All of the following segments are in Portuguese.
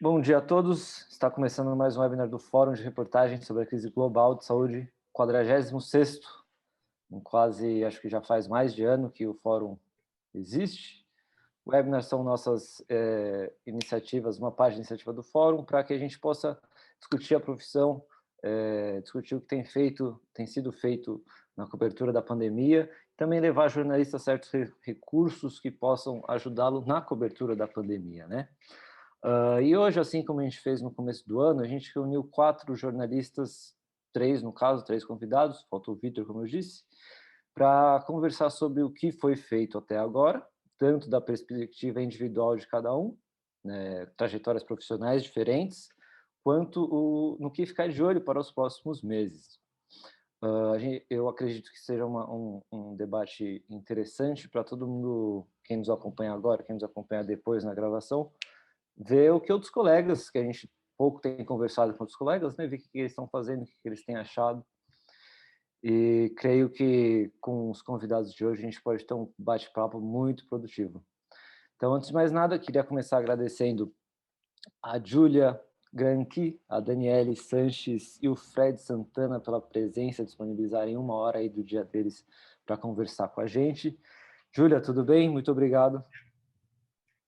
Bom dia a todos. Está começando mais um webinar do Fórum de Reportagem sobre a crise global de saúde, 46º. Quase, acho que já faz mais de ano que o Fórum existe. Webinars são nossas iniciativas, uma página de iniciativa do Fórum, para que a gente possa discutir a profissão, discutir o que tem sido feito na cobertura da pandemia, também levar jornalistas certos recursos que possam ajudá-lo na cobertura da pandemia, né? E hoje, assim como a gente fez no começo do ano, a gente reuniu 4 jornalistas, 3 no caso, 3 convidados, faltou o Vitor, como eu disse, para conversar sobre o que foi feito até agora, tanto da perspectiva individual de cada um, né, trajetórias profissionais diferentes, quanto no que ficar de olho para os próximos meses. Eu acredito que seja um debate interessante para todo mundo, quem nos acompanha agora, quem nos acompanha depois na gravação, ver o que outros colegas, que a gente pouco tem conversado com outros colegas, né, ver o que eles estão fazendo, o que eles têm achado. E creio que com os convidados de hoje a gente pode ter um bate-papo muito produtivo. Então, antes de mais nada, queria começar agradecendo a Júlia Granchi, a Daniele Sanches e o Fred Santana pela presença, disponibilizarem 1 hora aí do dia deles para conversar com a gente. Júlia, tudo bem? Muito obrigado.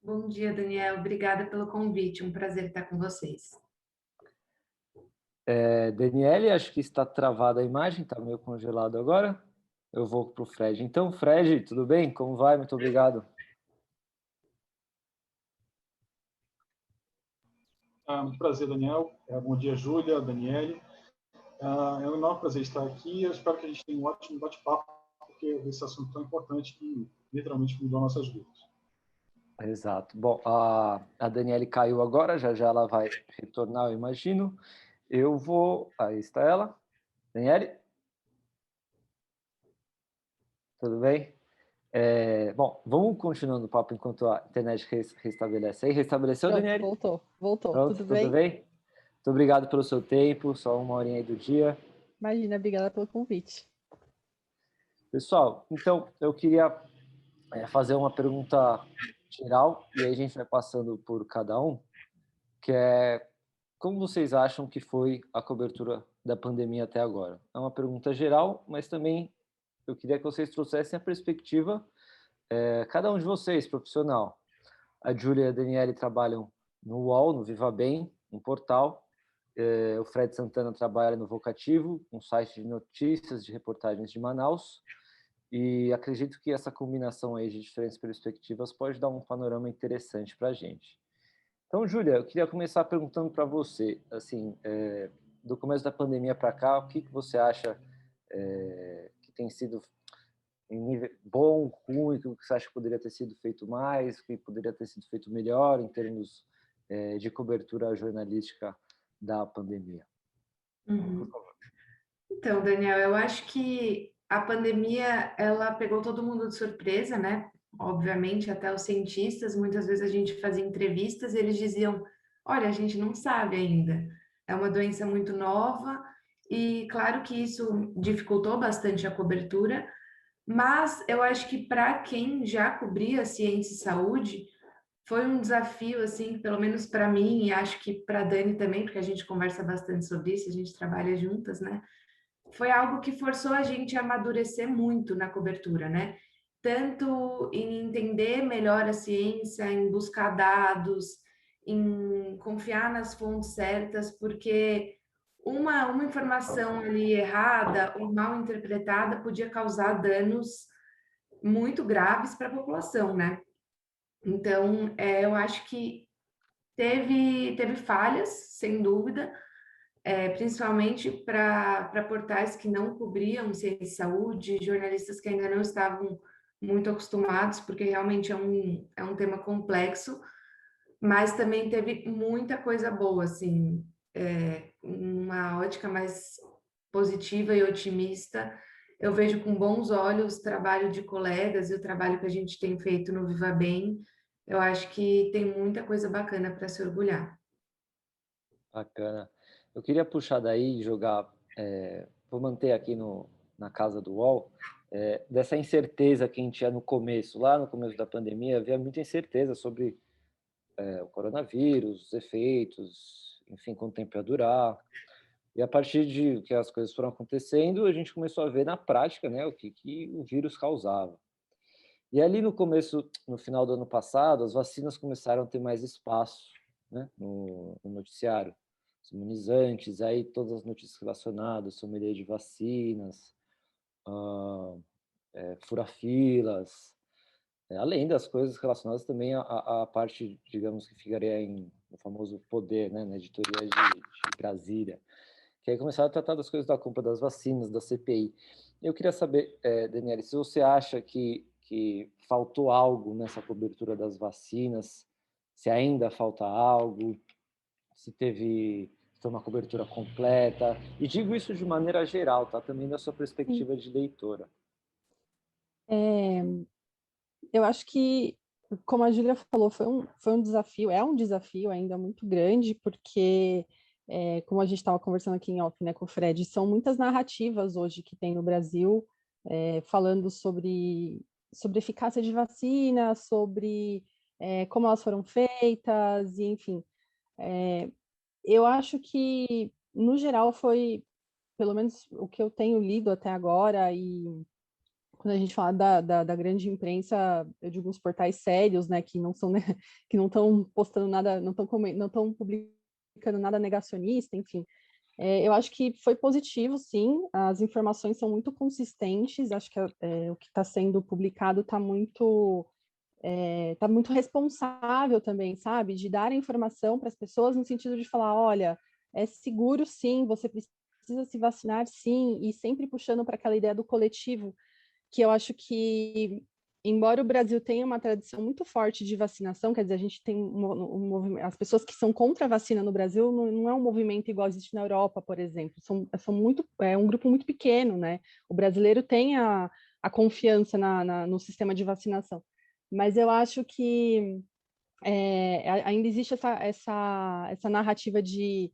Bom dia, Daniel. Obrigada pelo convite. Um prazer estar com vocês. Daniele, acho que está travada a imagem, está meio congelado agora. Eu vou para o Fred. Então, Fred, tudo bem? Como vai? Muito obrigado. Muito prazer, Daniel. Bom dia, Júlia, Daniele. É um enorme prazer estar aqui. Eu espero que a gente tenha um ótimo bate-papo, porque esse assunto é tão importante que literalmente mudou nossas vidas. Exato. Bom, a Daniele caiu agora, já já ela vai retornar, eu imagino. Aí está ela. Daniele? Tudo bem? Bom, vamos continuando o papo enquanto a internet restabelece aí. Restabeleceu, Pronto, Daniele? voltou. Pronto, Tudo bem? Muito obrigado pelo seu tempo, só 1 horinha aí do dia. Imagina, obrigada pelo convite. Pessoal, então eu queria fazer uma pergunta geral e aí a gente vai passando por cada um, que é como vocês acham que foi a cobertura da pandemia até agora? É uma pergunta geral, mas também eu queria que vocês trouxessem a perspectiva, cada um de vocês, profissional. A Júlia e a Daniele trabalham no UOL, no Viva Bem, um portal. O Fred Santana trabalha no Vocativo, um site de notícias, de reportagens de Manaus. E acredito que essa combinação aí de diferentes perspectivas pode dar um panorama interessante para a gente. Então, Júlia, eu queria começar perguntando para você, assim, do começo da pandemia para cá, o que você acha que tem sido em nível bom, ruim, o que você acha que poderia ter sido feito mais, o que poderia ter sido feito melhor em termos de cobertura jornalística da pandemia? Por Uhum. favor. Então, Daniel, eu acho que a pandemia, ela pegou todo mundo de surpresa, né? Obviamente, até os cientistas, muitas vezes a gente fazia entrevistas e eles diziam, olha, a gente não sabe ainda. É uma doença muito nova e claro que isso dificultou bastante a cobertura, mas eu acho que para quem já cobria ciência e saúde, foi um desafio, assim, pelo menos para mim, e acho que para a Dani também, porque a gente conversa bastante sobre isso, a gente trabalha juntas, né? Foi algo que forçou a gente a amadurecer muito na cobertura, né? Tanto em entender melhor a ciência, em buscar dados, em confiar nas fontes certas, porque uma informação ali errada ou mal interpretada podia causar danos muito graves para a população, né? Então, eu acho que teve falhas, sem dúvida, principalmente para portais que não cobriam ciência e saúde, jornalistas que ainda não estavam muito acostumados, porque realmente é um tema complexo, mas também teve muita coisa boa, assim, uma ótica mais positiva e otimista. Eu vejo com bons olhos o trabalho de colegas e o trabalho que a gente tem feito no Viva Bem. Eu acho que tem muita coisa bacana para se orgulhar. Bacana. Eu queria puxar daí e jogar, vou manter aqui na casa do UOL, dessa incerteza que a gente tinha no começo, lá no começo da pandemia, havia muita incerteza sobre o coronavírus, os efeitos, enfim, quanto tempo ia durar. E a partir de que as coisas foram acontecendo, a gente começou a ver na prática, né, o que o vírus causava. E ali no final do ano passado, as vacinas começaram a ter mais espaço, né, no noticiário. Os imunizantes, aí todas as notícias relacionadas, sommelier de vacinas, fura-filas, além das coisas relacionadas também à parte, digamos, que ficaria no famoso poder, né, na editoria de Brasília, que aí começaram a tratar das coisas da compra das vacinas, da CPI. Eu queria saber, Daniela, se você acha que faltou algo nessa cobertura das vacinas, se ainda falta algo, se foi uma cobertura completa, e digo isso de maneira geral, tá? Também da sua perspectiva de leitora. Eu acho que, como a Júlia falou, foi um desafio, é um desafio ainda muito grande, porque, como a gente estava conversando aqui em off, né, com o Fred, são muitas narrativas hoje que tem no Brasil, falando sobre eficácia de vacina, sobre como elas foram feitas, e enfim. Eu acho que, no geral, foi, pelo menos o que eu tenho lido até agora, e quando a gente fala da grande imprensa, eu digo os portais sérios, né, que não são, né, que não estão postando nada, não estão publicando nada negacionista, enfim. Eu acho que foi positivo, sim, as informações são muito consistentes, acho que o que está sendo publicado está muito responsável também, sabe? De dar a informação para as pessoas no sentido de falar, olha, é seguro sim, você precisa se vacinar sim, e sempre puxando para aquela ideia do coletivo, que eu acho que, embora o Brasil tenha uma tradição muito forte de vacinação, quer dizer, a gente tem um movimento, as pessoas que são contra a vacina no Brasil não é um movimento igual existe na Europa, por exemplo, é um grupo muito pequeno, né? O brasileiro tem a confiança no sistema de vacinação, mas eu acho que ainda existe essa narrativa de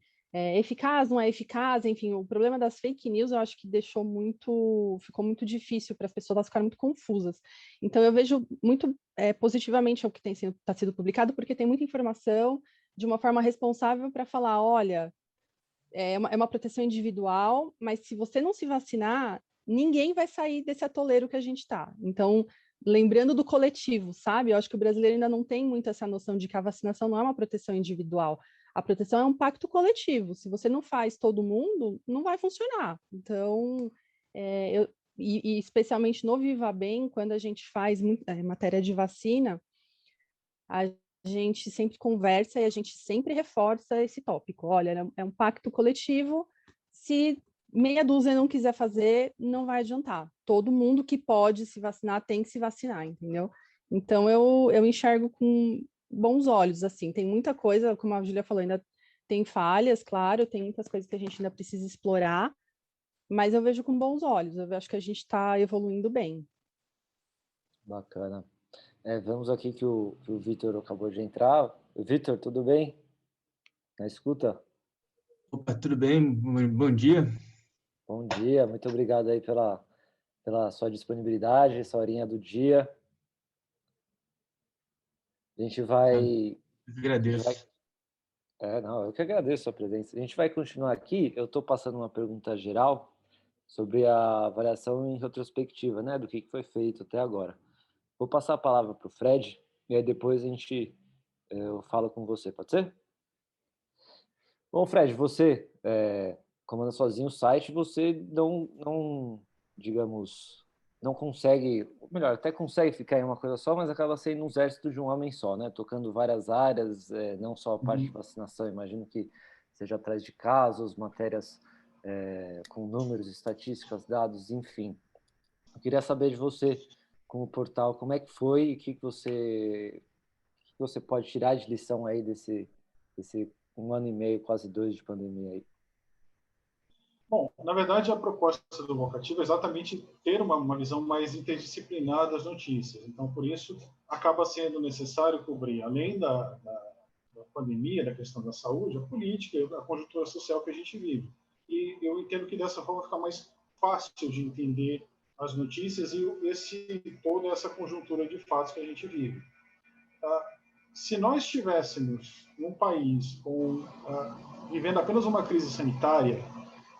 eficaz, não é eficaz, enfim, o problema das fake news eu acho que ficou muito difícil para as pessoas, elas ficaram muito confusas. Então eu vejo muito positivamente o que está sendo publicado, porque tem muita informação de uma forma responsável para falar, olha, é uma proteção individual, mas se você não se vacinar, ninguém vai sair desse atoleiro que a gente está. Então, lembrando do coletivo, sabe? Eu acho que o brasileiro ainda não tem muito essa noção de que a vacinação não é uma proteção individual. A proteção é um pacto coletivo. Se você não faz todo mundo, não vai funcionar. Então, e especialmente no Viva Bem, quando a gente faz matéria de vacina, a gente sempre conversa e a gente sempre reforça esse tópico. Olha, é um pacto coletivo. Se meia dúzia não quiser fazer, não vai adiantar. Todo mundo que pode se vacinar tem que se vacinar, entendeu? Então, eu enxergo com bons olhos, assim. Tem muita coisa, como a Júlia falou, ainda tem falhas, claro, tem muitas coisas que a gente ainda precisa explorar, mas eu vejo com bons olhos. Eu acho que a gente está evoluindo bem. Bacana. Vamos aqui que o Vitor acabou de entrar. Vitor, tudo bem? Na escuta? Opa, tudo bem? Bom dia. Bom dia, muito obrigado aí pela sua disponibilidade, essa horinha do dia. A gente vai... Eu que agradeço. Não, eu que agradeço a sua presença. A gente vai continuar aqui. Eu estou passando uma pergunta geral sobre a avaliação em retrospectiva, né, do que foi feito até agora. Vou passar a palavra para o Fred e aí depois eu falo com você, pode ser? Bom, Fred, você comanda sozinho o site, você digamos, não consegue, ou melhor, até consegue ficar em uma coisa só, mas acaba sendo um exército de um homem só, né? Tocando várias áreas, não só a parte de vacinação, imagino que seja atrás de casos, matérias com números, estatísticas, dados, enfim. Eu queria saber de você, com o portal, como é que foi e o que você pode tirar de lição aí desse 1 ano e meio, quase 2 de pandemia aí? Bom, na verdade, a proposta do Vocativo é exatamente ter uma visão mais interdisciplinar das notícias. Então, por isso, acaba sendo necessário cobrir, além da pandemia, da questão da saúde, a política, a conjuntura social que a gente vive. E eu entendo que dessa forma fica mais fácil de entender as notícias e toda essa conjuntura de fatos que a gente vive. se nós estivéssemos num país vivendo apenas uma crise sanitária,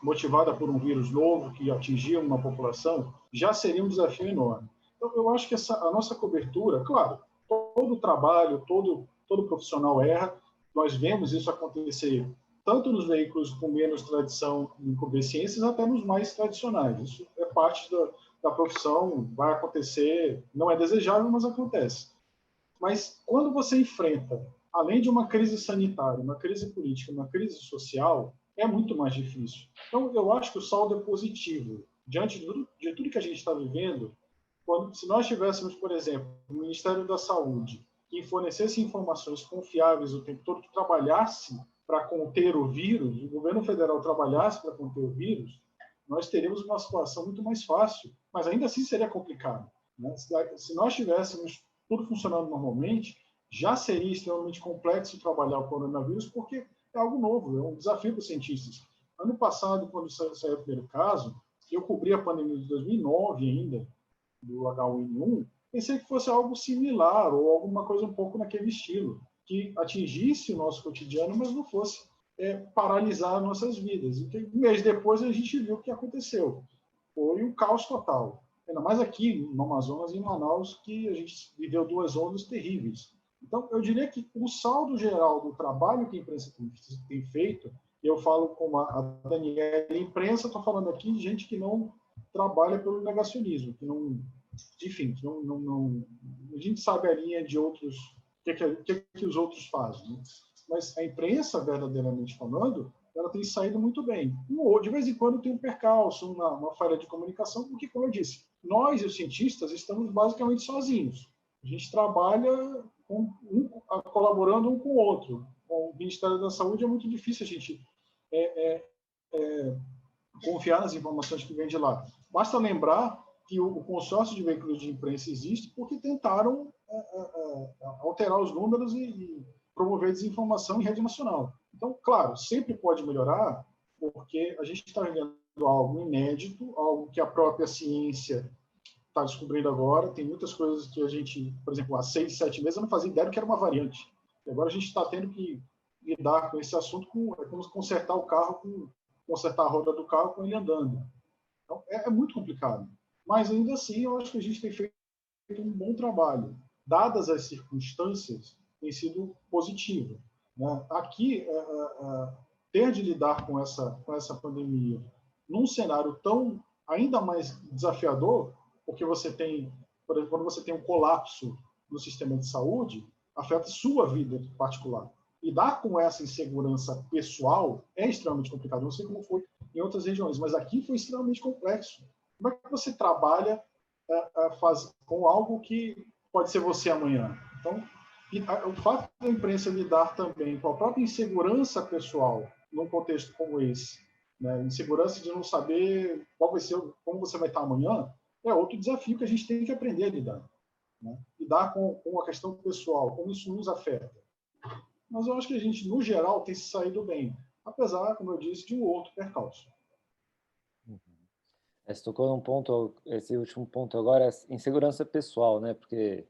motivada por um vírus novo que atingia uma população, já seria um desafio enorme. Então, eu acho que a nossa cobertura, claro, todo trabalho, todo profissional erra, nós vemos isso acontecer tanto nos veículos com menos tradição em cobrir ciências, até nos mais tradicionais. Isso é parte da profissão, vai acontecer, não é desejável, mas acontece. Mas quando você enfrenta, além de uma crise sanitária, uma crise política, uma crise social, é muito mais difícil. Então, eu acho que o saldo é positivo. Diante de tudo que a gente está vivendo, se nós tivéssemos, por exemplo, o Ministério da Saúde, que fornecesse informações confiáveis o tempo todo, que trabalhasse para conter o vírus, o governo federal trabalhasse para conter o vírus, nós teríamos uma situação muito mais fácil, mas ainda assim seria complicado. Né? Se nós tivéssemos tudo funcionando normalmente, já seria extremamente complexo trabalhar o coronavírus, porque é algo novo, é um desafio para os cientistas. Ano passado, quando saiu o primeiro caso, eu cobri a pandemia de 2009 ainda, do H1N1, pensei que fosse algo similar ou alguma coisa um pouco naquele estilo, que atingisse o nosso cotidiano, mas não fosse paralisar nossas vidas. E um mês depois a gente viu o que aconteceu. Foi um caos total. Ainda mais aqui no Amazonas e em Manaus, que a gente viveu 2 ondas terríveis. Então, eu diria que o saldo geral do trabalho que a imprensa tem feito, eu falo como a Daniela, a imprensa, estou falando aqui de gente que não trabalha pelo negacionismo, que não, enfim, que não, a gente sabe a linha de outros, o que os outros fazem, né? Mas a imprensa, verdadeiramente falando, ela tem saído muito bem. De vez em quando tem um percalço, uma falha de comunicação, porque, como eu disse, nós, os cientistas, estamos basicamente sozinhos. A gente trabalha colaborando um com o outro. Com o Ministério da Saúde é muito difícil a gente confiar nas informações que vêm de lá. Basta lembrar que o consórcio de veículos de imprensa existe porque tentaram alterar os números e promover desinformação em rede nacional. Então, claro, sempre pode melhorar, porque a gente está vivendo algo inédito, algo que a própria ciência está descobrindo agora. Tem muitas coisas que a gente, por exemplo, há 6, 7 meses eu não fazia ideia do que era uma variante. E agora a gente está tendo que lidar com esse assunto, é como consertar o carro, consertar a roda do carro com ele andando. Então, é muito complicado. Mas, ainda assim, eu acho que a gente tem feito um bom trabalho. Dadas as circunstâncias, tem sido positivo. Né? Aqui, ter de lidar com essa pandemia num cenário tão ainda mais desafiador, porque você tem, por exemplo, quando você tem um colapso no sistema de saúde, afeta sua vida particular. Lidar com essa insegurança pessoal é extremamente complicado. Não sei como foi em outras regiões, mas aqui foi extremamente complexo. Como é que você trabalha com algo que pode ser você amanhã? Então, o fato da imprensa lidar também com a própria insegurança pessoal num contexto como esse, né? Insegurança de não saber como você vai estar amanhã, é outro desafio que a gente tem que aprender a lidar. Né? Lidar com a questão pessoal, como isso nos afeta. Mas eu acho que a gente, no geral, tem se saído bem, apesar, como eu disse, de um outro percalço. Você tocou num ponto, esse último ponto agora é insegurança pessoal, né? Porque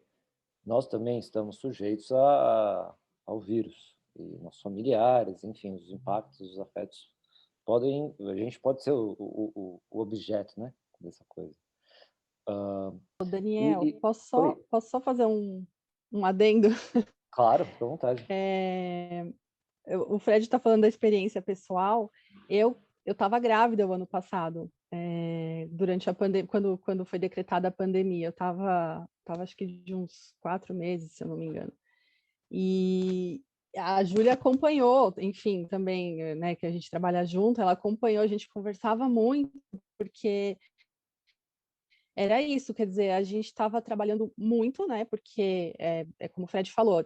nós também estamos sujeitos ao vírus, e nossos familiares, enfim, os impactos, os afetos a gente pode ser o objeto, né, dessa coisa. Daniel, posso só fazer um adendo? Claro, fica à vontade. O Fred está falando da experiência pessoal. Eu estava grávida o ano passado, durante a pandemia, quando foi decretada a pandemia. Eu estava acho que de uns 4 meses, se eu não me engano. E a Júlia acompanhou, enfim, também, né, que a gente trabalha junto, ela acompanhou, a gente conversava muito, porque era isso, quer dizer, a gente estava trabalhando muito, né, porque, como o Fred falou,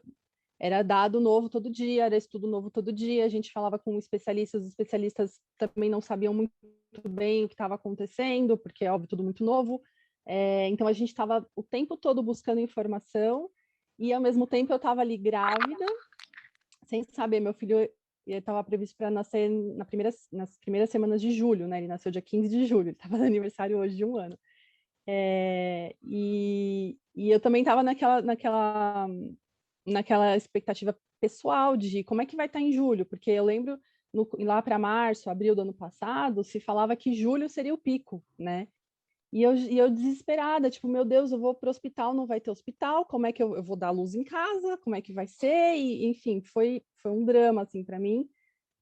era dado novo todo dia, era estudo novo todo dia, a gente falava com especialistas, os especialistas também não sabiam muito bem o que estava acontecendo, porque, óbvio, tudo muito novo. Então, a gente estava o tempo todo buscando informação, e, ao mesmo tempo, eu estava ali grávida, sem saber, meu filho estava previsto para nascer nas primeiras semanas de julho, né? Ele nasceu dia 15 de julho, ele estava no aniversário hoje de 1 ano. E eu também estava naquela expectativa pessoal de como é que vai estar em julho, porque eu lembro lá para março, abril do ano passado, se falava que julho seria o pico, né? E eu desesperada, tipo, meu Deus, eu vou para o hospital, não vai ter hospital, como é que eu vou dar luz em casa, como é que vai ser? E, enfim, foi um drama, assim, para mim,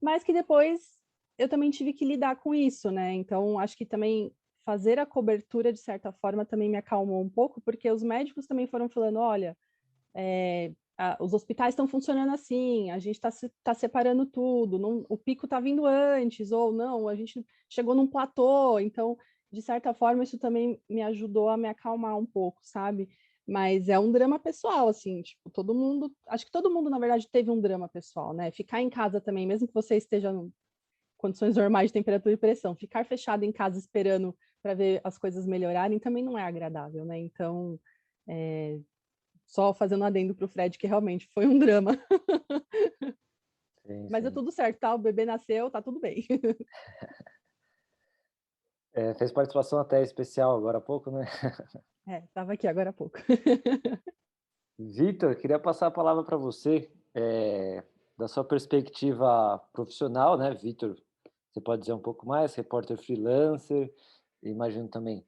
mas que depois eu também tive que lidar com isso, né? Então, acho que também fazer a cobertura, de certa forma, também me acalmou um pouco, porque os médicos também foram falando, olha, os hospitais estão funcionando assim, a gente está separando tudo, o pico está vindo antes, ou não, a gente chegou num platô, então, de certa forma, isso também me ajudou a me acalmar um pouco, sabe? Mas é um drama pessoal, assim, tipo, acho que todo mundo, na verdade, teve um drama pessoal, né? Ficar em casa também, mesmo que você esteja em condições normais de temperatura e pressão, ficar fechado em casa esperando para ver as coisas melhorarem também não é agradável, né? Então, só fazendo um adendo para o Fred, que realmente foi um drama. Sim, Mas é sim. tudo certo, tá? O bebê nasceu, tá tudo bem. Fez participação até especial agora há pouco, né? Estava aqui agora há pouco. Vitor, queria passar a palavra para você, da sua perspectiva profissional, né, Vitor? Você pode dizer um pouco mais, repórter freelancer, imagino também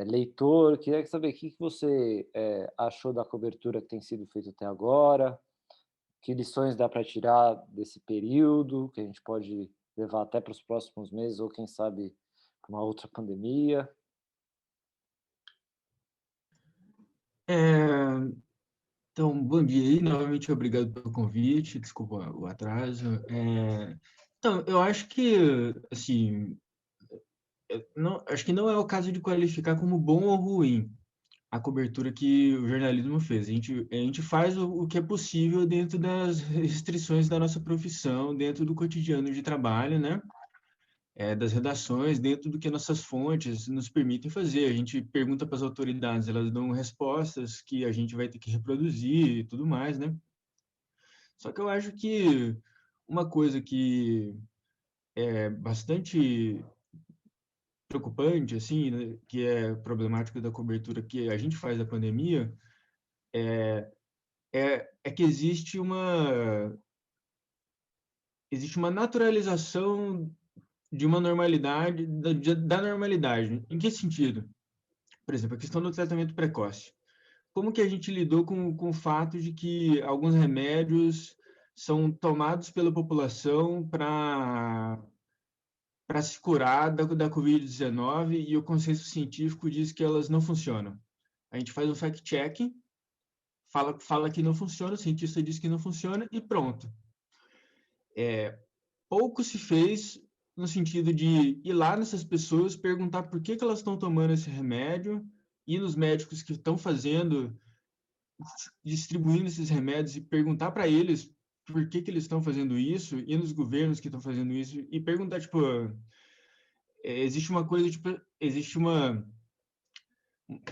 leitor. Queria saber o que você achou da cobertura que tem sido feita até agora, que lições dá para tirar desse período, que a gente pode levar até para os próximos meses, ou quem sabe para uma outra pandemia. Então, bom dia aí, novamente obrigado pelo convite, desculpa o atraso. Então, eu acho que, assim, acho que não é o caso de qualificar como bom ou ruim a cobertura que o jornalismo fez. A gente faz o que é possível dentro das restrições da nossa profissão, dentro do cotidiano de trabalho, né? Das redações, dentro do que nossas fontes nos permitem fazer. A gente pergunta para as autoridades, elas dão respostas que a gente vai ter que reproduzir e tudo mais, né? Só que eu acho que uma coisa que é bastante preocupante, assim, né, que é problemática da cobertura que a gente faz da pandemia, é que existe uma naturalização de uma normalidade, da normalidade. Em que sentido? Por exemplo, a questão do tratamento precoce. Como que a gente lidou com o fato de que alguns remédios são tomados pela população para se curar da Covid-19 e o consenso científico diz que elas não funcionam? A gente faz um fact-checking, fala que não funciona, o cientista diz que não funciona e pronto. Pouco se fez no sentido de ir lá nessas pessoas, perguntar por que elas estão tomando esse remédio, ir nos médicos que estão distribuindo esses remédios e perguntar para eles por que eles estão fazendo isso, ir nos governos que estão fazendo isso e perguntar, tipo, existe uma coisa, tipo, existe uma,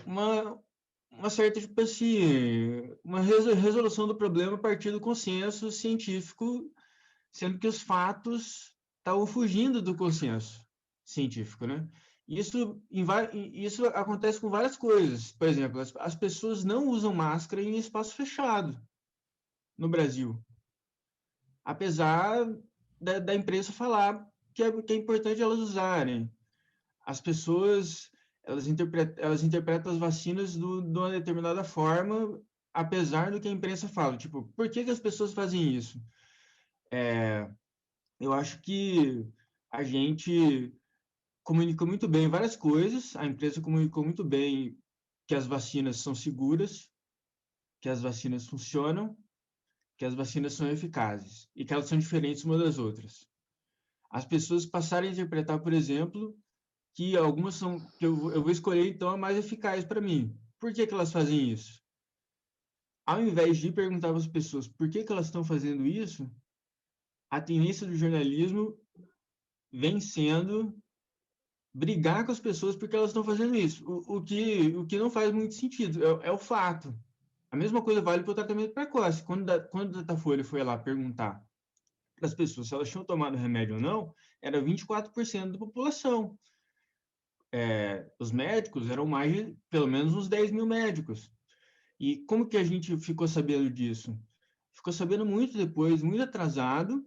uma certa, tipo assim, uma resolução do problema a partir do consenso científico, sendo que os fatos estavam fugindo do consenso científico, né? Isso acontece com várias coisas. Por exemplo, as pessoas não usam máscara em espaço fechado no Brasil, apesar da imprensa falar que é importante elas usarem. As pessoas elas interpretam as vacinas de uma determinada forma, apesar do que a imprensa fala. Tipo, por que as pessoas fazem isso? Eu acho que a gente comunicou muito bem várias coisas, a empresa comunicou muito bem que as vacinas são seguras, que as vacinas funcionam, que as vacinas são eficazes e que elas são diferentes umas das outras. As pessoas passaram a interpretar, por exemplo, que algumas são, que eu vou escolher então a mais eficaz para mim. Por que elas fazem isso? Ao invés de perguntar para as pessoas por que elas estão fazendo isso, a tendência do jornalismo vem sendo brigar com as pessoas porque elas estão fazendo isso, o que não faz muito sentido, é o fato. A mesma coisa vale para o tratamento precoce. Quando o Datafolha foi lá perguntar para as pessoas se elas tinham tomado remédio ou não, era 24% da população. Os médicos eram pelo menos uns 10 mil médicos. E como que a gente ficou sabendo disso? ficou sabendo muito depois, muito atrasado,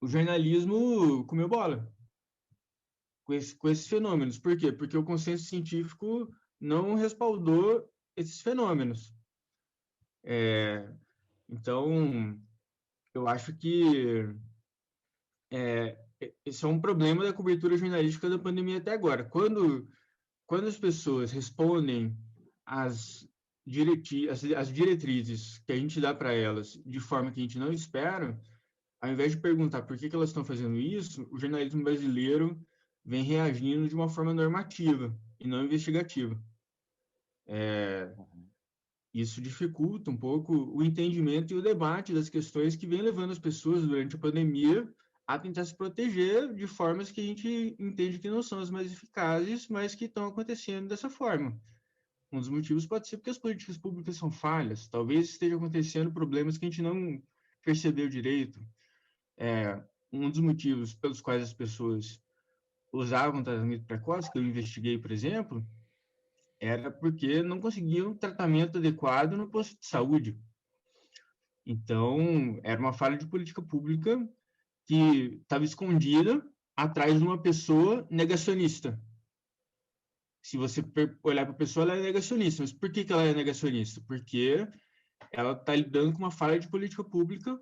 o jornalismo comeu bola com esses fenômenos. Por quê? Porque o consenso científico não respaldou esses fenômenos. Então, eu acho que esse é um problema da cobertura jornalística da pandemia até agora. Quando as pessoas respondem às diretrizes que a gente dá para elas de forma que a gente não espera, ao invés de perguntar por que elas estão fazendo isso, o jornalismo brasileiro vem reagindo de uma forma normativa e não investigativa. Isso dificulta um pouco o entendimento e o debate das questões que vem levando as pessoas durante a pandemia a tentar se proteger de formas que a gente entende que não são as mais eficazes, mas que estão acontecendo dessa forma. Um dos motivos pode ser porque as políticas públicas são falhas, talvez esteja acontecendo problemas que a gente não percebeu direito. Um dos motivos pelos quais as pessoas usavam tratamento precoce, que eu investiguei, por exemplo, era porque não conseguiam tratamento adequado no posto de saúde. Então, era uma falha de política pública que estava escondida atrás de uma pessoa negacionista. Se você olhar para a pessoa, ela é negacionista. Mas por que ela é negacionista? Porque ela está lidando com uma falha de política pública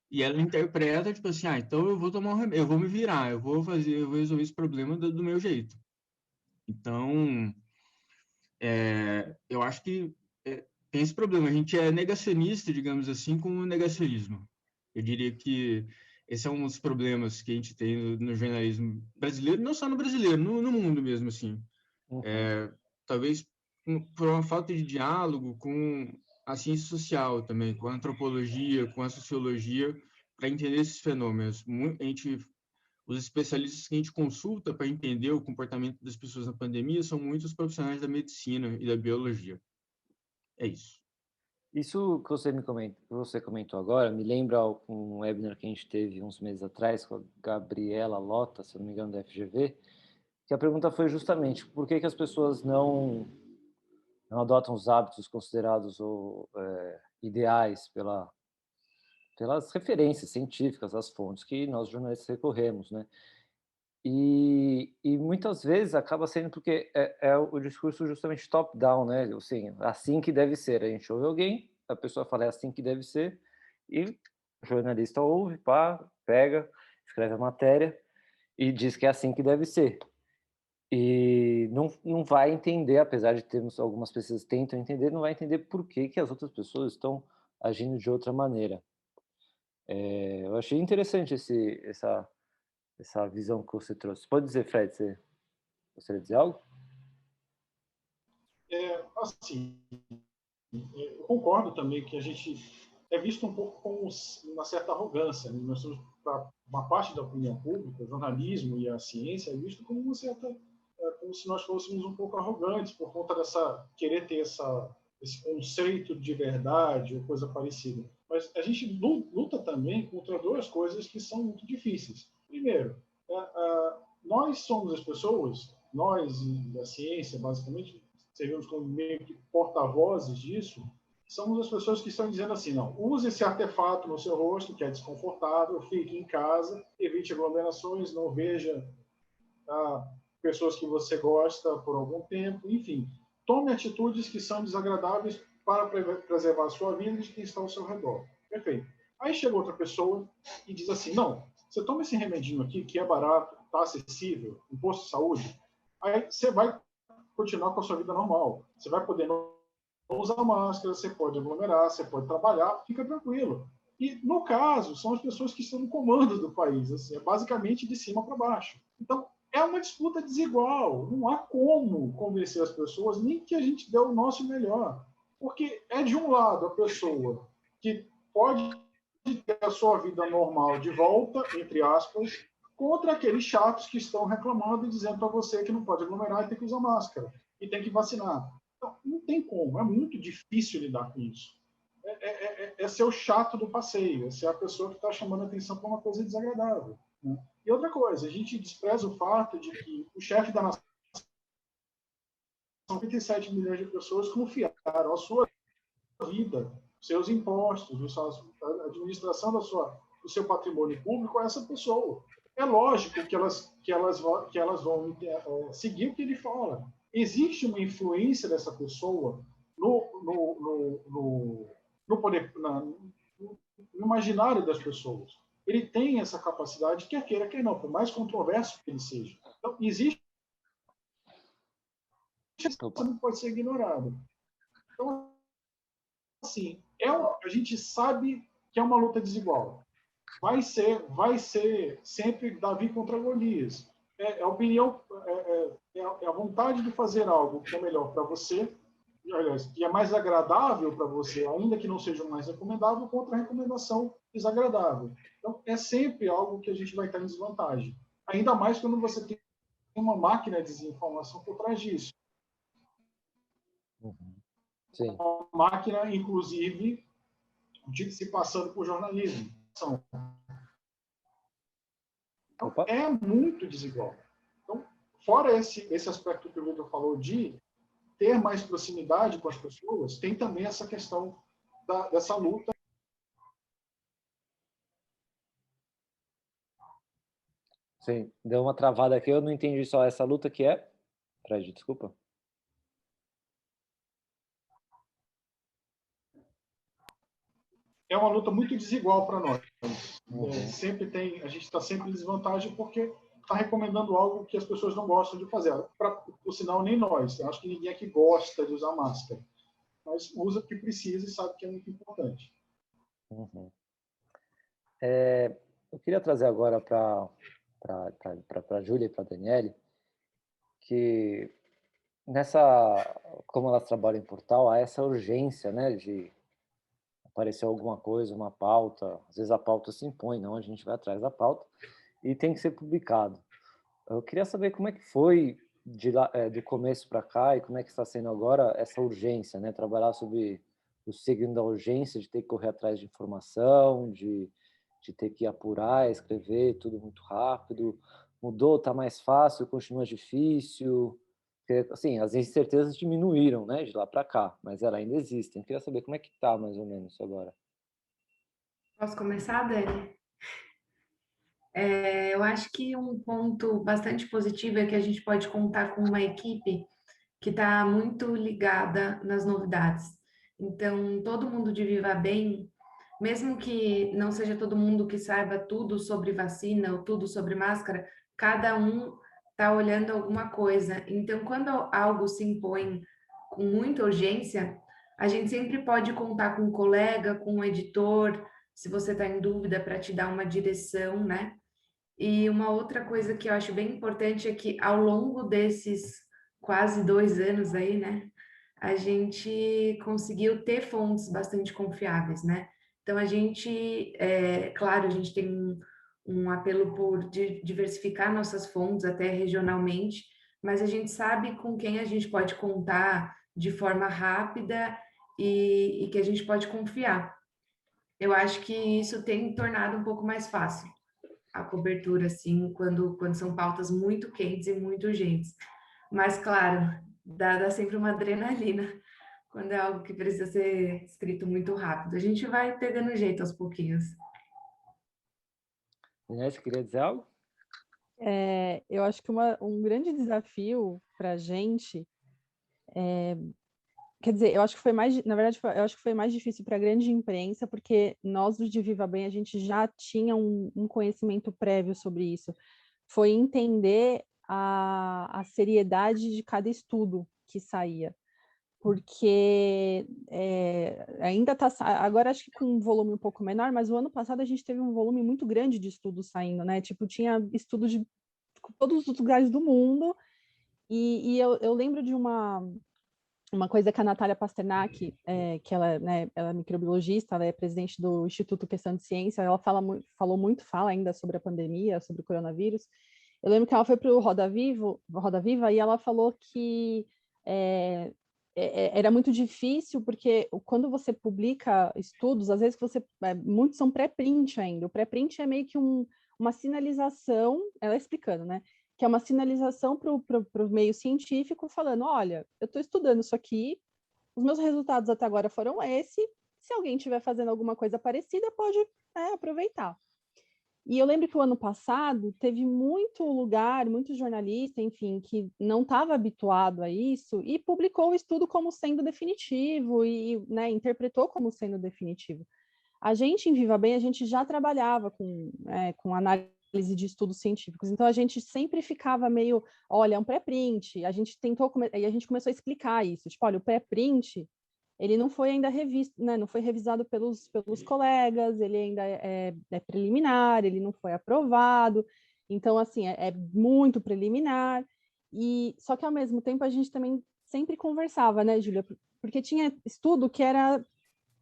e ela interpreta, tipo assim, então eu vou tomar um remédio, eu vou me virar, eu vou resolver esse problema do meu jeito. Então, eu acho que tem esse problema. A gente é negacionista, digamos assim, com o negacionismo. Eu diria que esse é um dos problemas que a gente tem no jornalismo brasileiro, não só no brasileiro, no mundo mesmo, assim. Talvez por uma falta de diálogo com a ciência social também, com a antropologia, com a sociologia, para entender esses fenômenos. Os especialistas que a gente consulta para entender o comportamento das pessoas na pandemia são muitos profissionais da medicina e da biologia. É isso. Isso que você comentou agora me lembra um webinar que a gente teve uns meses atrás com a Gabriela Lota, se não me engano, da FGV, que a pergunta foi justamente por que as pessoas não adotam os hábitos considerados ideais pelas referências científicas, as fontes que nós jornalistas recorremos, né? E muitas vezes acaba sendo porque é o discurso justamente top-down, né? Assim que deve ser. A gente ouve alguém, a pessoa fala assim que deve ser, e o jornalista ouve, pega, escreve a matéria e diz que é assim que deve ser. E não vai entender, apesar de termos algumas pessoas que tentam entender, não vai entender por que as outras pessoas estão agindo de outra maneira. Eu achei interessante essa visão que você trouxe. Pode dizer, Fred, você gostaria de dizer algo? Assim, eu concordo também que a gente é visto um pouco com uma certa arrogância. Né? Nós somos, para uma parte da opinião pública, o jornalismo e a ciência é visto como uma certa, como se nós fôssemos um pouco arrogantes por conta dessa querer ter esse conceito de verdade ou coisa parecida. Mas a gente luta também contra duas coisas que são muito difíceis. Primeiro, nós somos as pessoas, nós e a ciência, basicamente, servimos como meio que porta-vozes disso, somos as pessoas que estão dizendo assim, não, use esse artefato no seu rosto, que é desconfortável, fique em casa, evite aglomerações, não veja pessoas que você gosta por algum tempo, enfim, tome atitudes que são desagradáveis para preservar a sua vida e de quem está ao seu redor. Perfeito. Aí chega outra pessoa e diz assim, não, você toma esse remedinho aqui, que é barato, está acessível, um posto de saúde, aí você vai continuar com a sua vida normal. Você vai poder não usar máscara, você pode aglomerar, você pode trabalhar, fica tranquilo. E, no caso, são as pessoas que estão no comando do país, assim, é basicamente de cima para baixo. Então, é uma disputa desigual. Não há como convencer as pessoas, nem que a gente dê o nosso melhor. Porque é, de um lado, a pessoa que pode ter a sua vida normal de volta, entre aspas, contra aqueles chatos que estão reclamando e dizendo para você que não pode aglomerar e tem que usar máscara e tem que vacinar. Então, não tem como, é muito difícil lidar com isso. É ser o chato do passeio, é ser a pessoa que está chamando a atenção para uma coisa desagradável. Né? E outra coisa, a gente despreza o fato de que o chefe da nação, são 27 milhões de pessoas, confiaram a sua vida seus impostos, a administração do seu patrimônio público a essa pessoa. É lógico que elas vão seguir o que ele fala. Existe uma influência dessa pessoa no poder, no imaginário das pessoas. Ele tem essa capacidade, quer queira, quer não, por mais controverso que ele seja. Então, existe isso não pode ser ignorado. Então, assim, a gente sabe que é uma luta desigual. Vai ser sempre Davi contra Golias. A opinião, a vontade de fazer algo que é melhor para você, aliás, que é mais agradável para você, ainda que não seja o mais recomendável, contra a recomendação desagradável. Então, é sempre algo que a gente vai estar em desvantagem. Ainda mais quando você tem uma máquina de desinformação por trás disso. Sim. Uma máquina, inclusive, se passando por jornalismo. Então, é muito desigual. Então, fora esse aspecto que o Vitor falou de ter mais proximidade com as pessoas, tem também essa questão dessa luta. Sim, deu uma travada aqui, eu não entendi só essa luta que é. Fred, desculpa. É uma luta muito desigual para nós. A gente está sempre em desvantagem porque está recomendando algo que as pessoas não gostam de fazer. Por sinal, nem nós. Eu acho que ninguém aqui gosta de usar máscara. Mas usa o que precisa e sabe que é muito importante. Eu queria trazer agora para a Júlia e para a Daniele, que como elas trabalham em portal, há essa urgência, né, de aparecer alguma coisa, uma pauta, às vezes a pauta se impõe, não, a gente vai atrás da pauta, e tem que ser publicado. Eu queria saber como é que foi do começo para cá e como é que está sendo agora essa urgência, né, trabalhar sobre o signo da urgência, de ter que correr atrás de informação, de ter que apurar, escrever, tudo muito rápido. Mudou, está mais fácil, continua difícil? Porque, assim, as incertezas diminuíram, né, de lá para cá, mas elas ainda existem. Eu queria saber como é que está, mais ou menos, agora. Posso começar, Dani? Eu acho que um ponto bastante positivo é que a gente pode contar com uma equipe que está muito ligada nas novidades. Então, todo mundo de Viva Bem, mesmo que não seja todo mundo que saiba tudo sobre vacina ou tudo sobre máscara, cada um está olhando alguma coisa. Então, quando algo se impõe com muita urgência, a gente sempre pode contar com um colega, com um editor, se você está em dúvida, para te dar uma direção, né? E uma outra coisa que eu acho bem importante é que ao longo desses quase 2 anos aí, né, a gente conseguiu ter fontes bastante confiáveis, né? Então a gente, claro, a gente tem um apelo por diversificar nossas fontes até regionalmente, mas a gente sabe com quem a gente pode contar de forma rápida e que a gente pode confiar. Eu acho que isso tem tornado um pouco mais fácil a cobertura, assim, quando são pautas muito quentes e muito urgentes. Mas, claro, dá sempre uma adrenalina quando é algo que precisa ser escrito muito rápido. A gente vai pegando jeito aos pouquinhos. Inês, queria dizer algo? Eu acho que um grande desafio para a gente, quer dizer, eu acho que foi na verdade, eu acho que foi mais difícil para a grande imprensa, porque nós, os de Viva Bem, a gente já tinha um conhecimento prévio sobre isso. Foi entender a seriedade de cada estudo que saía, porque ainda está, agora acho que com um volume um pouco menor, mas o ano passado a gente teve um volume muito grande de estudos saindo, né? Tipo, tinha estudos de todos os lugares do mundo, e eu lembro de uma coisa que a Natália Pasternak, que ela, né, ela é microbiologista, ela é presidente do Instituto Questão de Ciência, ela fala ainda sobre a pandemia, sobre o coronavírus. Eu lembro que ela foi para o Roda Viva e ela falou que era muito difícil, porque quando você publica estudos, às vezes muitos são pré-print ainda. O pré-print é meio que uma sinalização, ela explicando, né? Que é uma sinalização para o meio científico falando, olha, eu estou estudando isso aqui, os meus resultados até agora foram esse, se alguém estiver fazendo alguma coisa parecida, pode, né, aproveitar. E eu lembro que o ano passado teve muito lugar, muito jornalista, enfim, que não estava habituado a isso e publicou o estudo como sendo definitivo e, né, interpretou como sendo definitivo. A gente, em Viva Bem, a gente já trabalhava com análise de estudos científicos, então a gente sempre ficava meio, olha, é um pré-print, a gente e a gente começou a explicar isso, tipo, olha, o pré-print, ele não foi ainda revisto, né, não foi revisado pelos colegas, ele ainda é preliminar, ele não foi aprovado, então, assim, é muito preliminar, e só que, ao mesmo tempo, a gente também sempre conversava, né, Júlia, porque tinha estudo que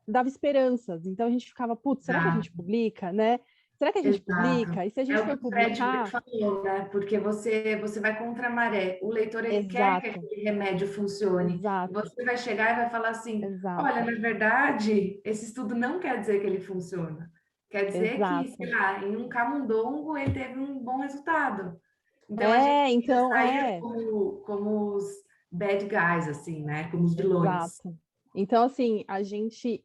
dava esperanças, então a gente ficava, putz, será que a gente publica, né? Será que a gente Exato. publica? E se a É gente o que for o Fred publicar... falou, né? Porque você vai contra a maré. O leitor, ele quer que Exato, aquele remédio funcione. E exato, você vai chegar e vai falar assim: olha, exato, na verdade, esse estudo não quer dizer que ele funciona. Quer dizer que, sei exato. lá, em um camundongo ele teve um bom resultado. Então a gente ainda Então, saía como os bad guys, assim, né? Como os vilões. exato. Então, assim, a gente,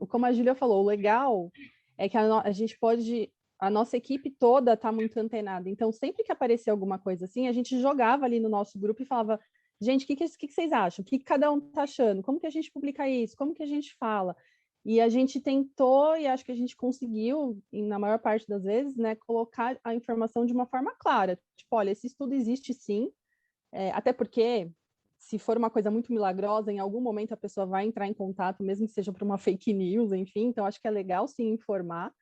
como a Júlia falou, o legal é que a gente pode, a nossa equipe toda está muito antenada. Então, sempre que aparecia alguma coisa assim, a gente jogava ali no nosso grupo e falava, gente, o que vocês acham? O que cada um está achando? Como que a gente publica isso? Como que a gente fala? E a gente tentou, e acho que a gente conseguiu, na maior parte das vezes, né, colocar a informação de uma forma clara. Tipo, olha, esse estudo existe sim, até porque se for uma coisa muito milagrosa, em algum momento a pessoa vai entrar em contato, mesmo que seja por uma fake news, enfim, então acho que é legal sim informar,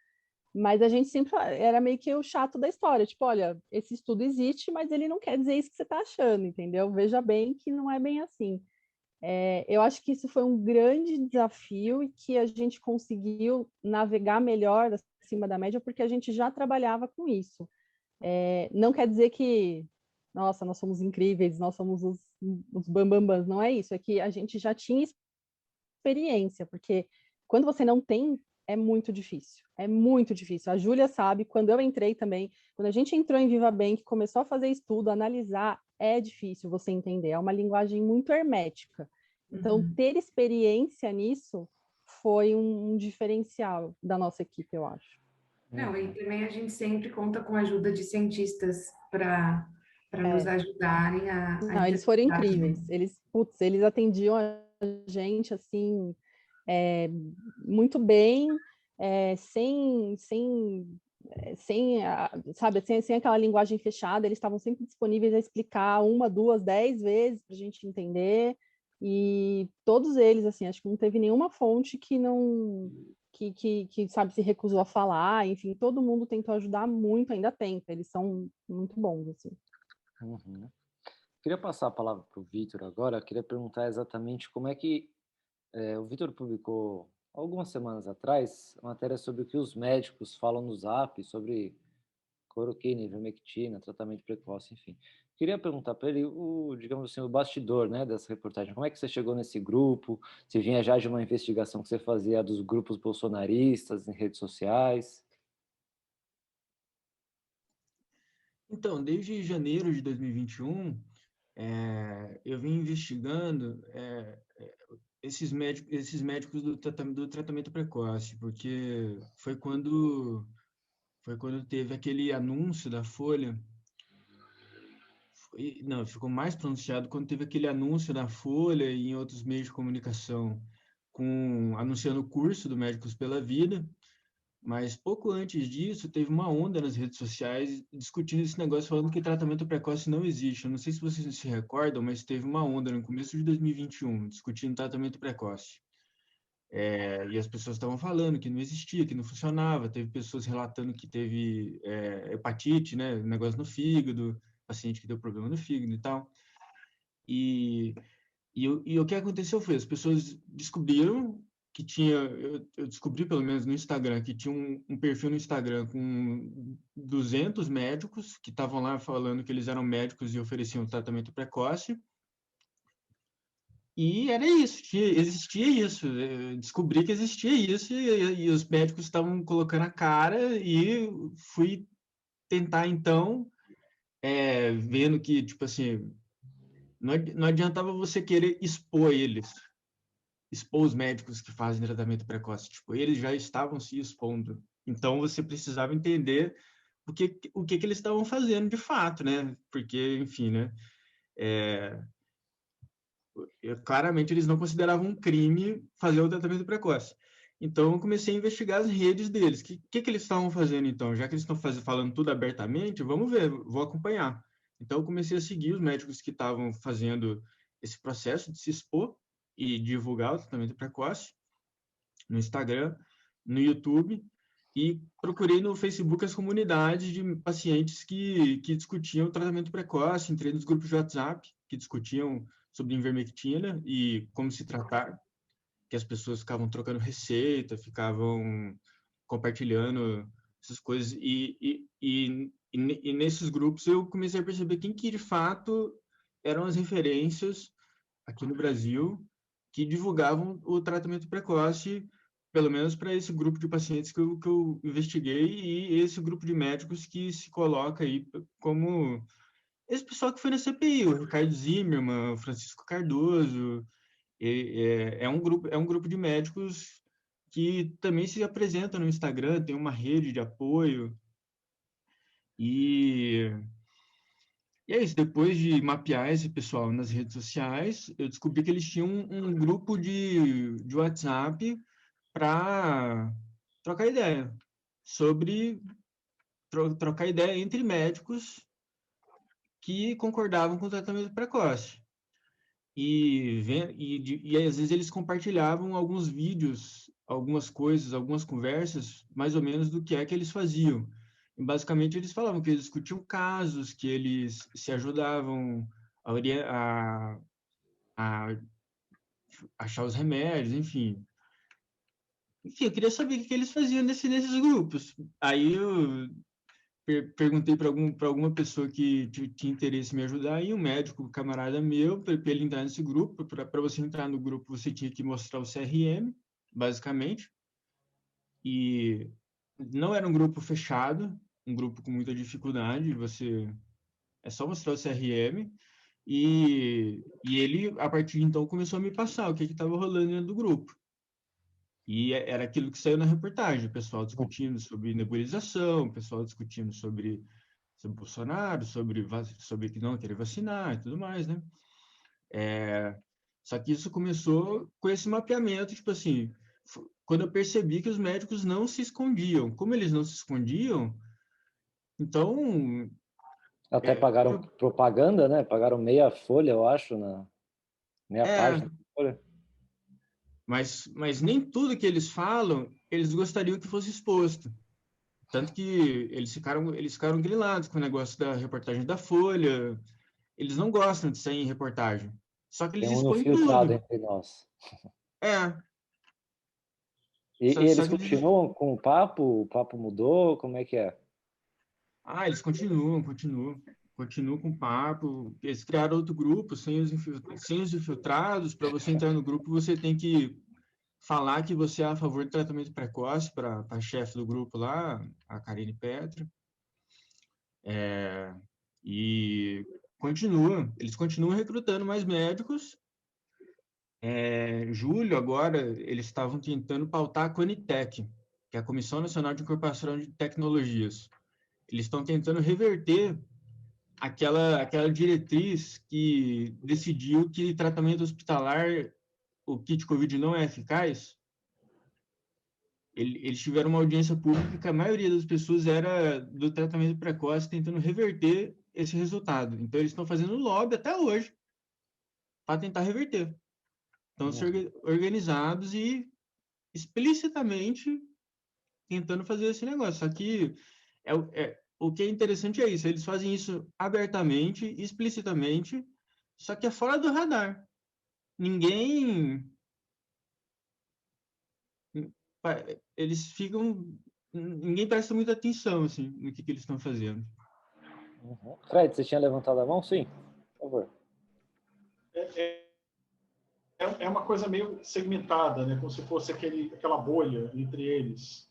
mas a gente sempre era meio que o chato da história, tipo, olha, esse estudo existe, mas ele não quer dizer isso que você está achando, entendeu? Veja bem que não é bem assim. Eu acho que isso foi um grande desafio e que a gente conseguiu navegar melhor acima da média, porque a gente já trabalhava com isso. Não quer dizer que, nossa, nós somos incríveis, nós somos os bambambãs, não é isso, é que a gente já tinha experiência, porque quando você não tem, é muito difícil, é muito difícil. A Júlia sabe, quando eu entrei também, quando a gente entrou em Viva Bem, que começou a fazer estudo, analisar, é difícil você entender, é uma linguagem muito hermética. Então, ter experiência nisso foi um diferencial da nossa equipe, eu acho. Não, e também a gente sempre conta com a ajuda de cientistas para nos ajudarem a Não, eles foram interpretar incríveis. também. Eles atendiam a gente assim, muito bem, sabe, sem aquela linguagem fechada. Eles estavam sempre disponíveis a explicar 1, 2, 10 vezes para a gente entender. E todos eles, assim, acho que não teve nenhuma fonte que não sabe, se recusou a falar. Enfim, todo mundo tentou ajudar muito, ainda tenta. Eles são muito bons, assim. Uhum. Queria passar a palavra para o Vitor agora. Queria perguntar exatamente como é que o Vitor publicou algumas semanas atrás uma matéria sobre o que os médicos falam no Zap sobre cloroquina, ivermectina, tratamento precoce, enfim. Queria perguntar para ele digamos assim, o bastidor, né, dessa reportagem. Como é que você chegou nesse grupo? Se vinha já de uma investigação que você fazia dos grupos bolsonaristas em redes sociais? Então, desde janeiro de 2021, eu vim investigando esses médicos do tratamento precoce, porque foi quando teve aquele anúncio da Folha. Não, ficou mais pronunciado quando teve aquele anúncio da Folha e em outros meios de comunicação, anunciando o curso do Médicos pela Vida. Mas pouco antes disso, teve uma onda nas redes sociais discutindo esse negócio, falando que tratamento precoce não existe. Eu não sei se vocês se recordam, mas teve uma onda no começo de 2021 discutindo tratamento precoce. E as pessoas estavam falando que não existia, que não funcionava. Teve pessoas relatando que teve hepatite, né, negócio no fígado, paciente que deu problema no fígado e tal. E o que aconteceu foi, as pessoas descobriram que tinha, eu descobri pelo menos no Instagram, que tinha um perfil no Instagram com 200 médicos que estavam lá falando que eles eram médicos e ofereciam tratamento precoce. E era isso, existia isso. Eu descobri que existia isso e os médicos estavam colocando a cara e fui tentar, então, vendo que, tipo assim, não adiantava você querer expor eles. expor os médicos que fazem tratamento precoce. Tipo, eles já estavam se expondo. Então, você precisava entender o que eles estavam fazendo de fato, né? Porque, enfim, né? Claramente, eles não consideravam um crime fazer o tratamento precoce. Então, eu comecei a investigar as redes deles. O que eles estavam fazendo, então? Já que eles estão falando tudo abertamente, vamos ver, vou acompanhar. Então, eu comecei a seguir os médicos que estavam fazendo esse processo de se expor e divulgar o tratamento precoce no Instagram, no YouTube, e procurei no Facebook as comunidades de pacientes que discutiam o tratamento precoce, entrei nos grupos de WhatsApp que discutiam sobre ivermectina e como se tratar, que as pessoas ficavam trocando receita, ficavam compartilhando essas coisas, e nesses grupos eu comecei a perceber quem que de fato eram as referências aqui no Brasil que divulgavam o tratamento precoce, pelo menos para esse grupo de pacientes que eu investiguei, e esse grupo de médicos que se coloca aí como esse pessoal que foi na CPI, o Ricardo Zimmermann, o Francisco Cardoso, é um grupo de médicos que também se apresenta no Instagram, tem uma rede de apoio, e é isso. Depois de mapear esse pessoal nas redes sociais, eu descobri que eles tinham um grupo de WhatsApp para trocar ideia sobre trocar ideia entre médicos que concordavam com o tratamento precoce. E às vezes eles compartilhavam alguns vídeos, algumas coisas, algumas conversas, mais ou menos do que é que eles faziam. E basicamente eles falavam que eles discutiam casos, que eles se ajudavam a achar os remédios, enfim. Enfim, eu queria saber o que eles faziam nesses grupos. Aí eu perguntei para alguma pessoa que tinha interesse em me ajudar, e um médico, camarada meu, para ele entrar nesse grupo. Para você entrar no grupo, você tinha que mostrar o CRM, basicamente. E não era um grupo fechado, um grupo com muita dificuldade, é só mostrar o CRM. E ele, a partir de então, começou a me passar o que estava rolando dentro do grupo. E era aquilo que saiu na reportagem, o pessoal discutindo sobre nebulização, o pessoal discutindo sobre Bolsonaro, sobre que não querer vacinar e tudo mais, né? Só que isso começou com esse mapeamento, tipo assim, quando eu percebi que os médicos não se escondiam. Como eles não se escondiam, então... Até pagaram propaganda, né? Pagaram meia folha, eu acho, meia página da folha. Mas nem tudo que eles falam, eles gostariam que fosse exposto. Tanto que eles ficaram grilados com o negócio da reportagem da Folha. Eles não gostam de sair em reportagem. Só que eles Tem um expõem filtrado tudo. entre nós. E eles continuam com o papo? O papo mudou? Como é que é? Eles continuam com o papo. Eles criaram outro grupo, sem os infiltrados. Para você entrar no grupo, você tem que falar que você é a favor do tratamento precoce para a chefe do grupo lá, a Karine Petra. E eles continuam recrutando mais médicos. Julho, agora, eles estavam tentando pautar a Conitec, que é a Comissão Nacional de Incorporação de Tecnologias. Eles estão tentando reverter aquela diretriz que decidiu que tratamento hospitalar, o kit Covid não é eficaz. Eles tiveram uma audiência pública que a maioria das pessoas era do tratamento precoce, tentando reverter esse resultado. Então, eles estão fazendo lobby até hoje para tentar reverter. Estão se organizados e explicitamente tentando fazer esse negócio. Só que o que é interessante é isso, eles fazem isso abertamente, explicitamente, só que é fora do radar. Ninguém... Eles ficam... Ninguém presta muita atenção, assim, no que eles estão fazendo. Fred, você tinha levantado a mão? Sim, por favor. É uma coisa meio segmentada, né? Como se fosse aquela bolha entre eles.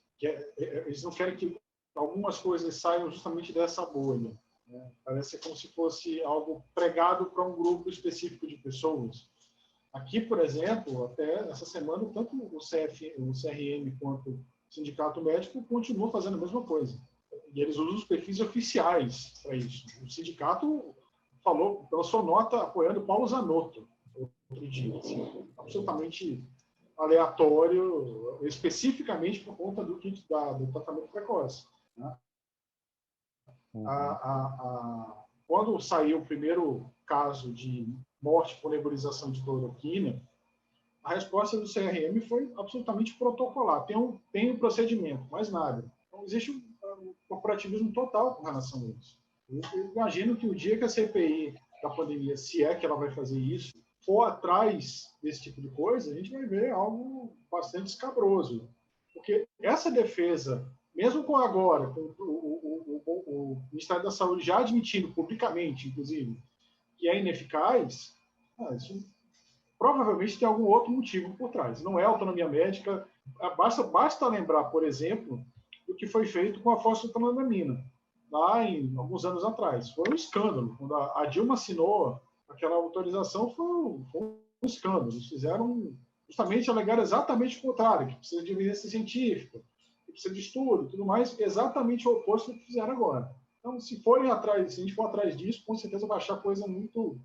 Eles não querem que algumas coisas saiam justamente dessa bolha. Né? Parece como se fosse algo pregado para um grupo específico de pessoas. Aqui, por exemplo, até essa semana, tanto o CRM quanto o Sindicato Médico continuam fazendo a mesma coisa. E eles usam os perfis oficiais para isso. O sindicato falou, pela sua nota, apoiando Paulo Zanotto, outro dia. Assim, absolutamente aleatório, especificamente por conta do tratamento precoce. Né? Quando saiu o primeiro caso de morte por nebulização de cloroquina, a resposta do CRM foi absolutamente protocolar. Tem um procedimento, mais nada. Então, existe um corporativismo total com relação a isso. Eu imagino que o dia que a CPI da pandemia, se é que ela vai fazer isso, for atrás desse tipo de coisa, a gente vai ver algo bastante escabroso. Porque essa defesa, mesmo com agora, com o Ministério da Saúde já admitindo publicamente, inclusive, que é ineficaz, isso provavelmente tem algum outro motivo por trás. Não é autonomia médica. Basta lembrar, por exemplo, do que foi feito com a fosfetanolamina, lá em alguns anos atrás. Foi um escândalo. Quando a Dilma assinou aquela autorização, foi um escândalo. Eles fizeram justamente alegar exatamente o contrário, que precisa de evidência científica, que precisa de estudo, tudo mais, exatamente o oposto do que fizeram agora. Então, se a gente for atrás disso, com certeza vai achar coisa muito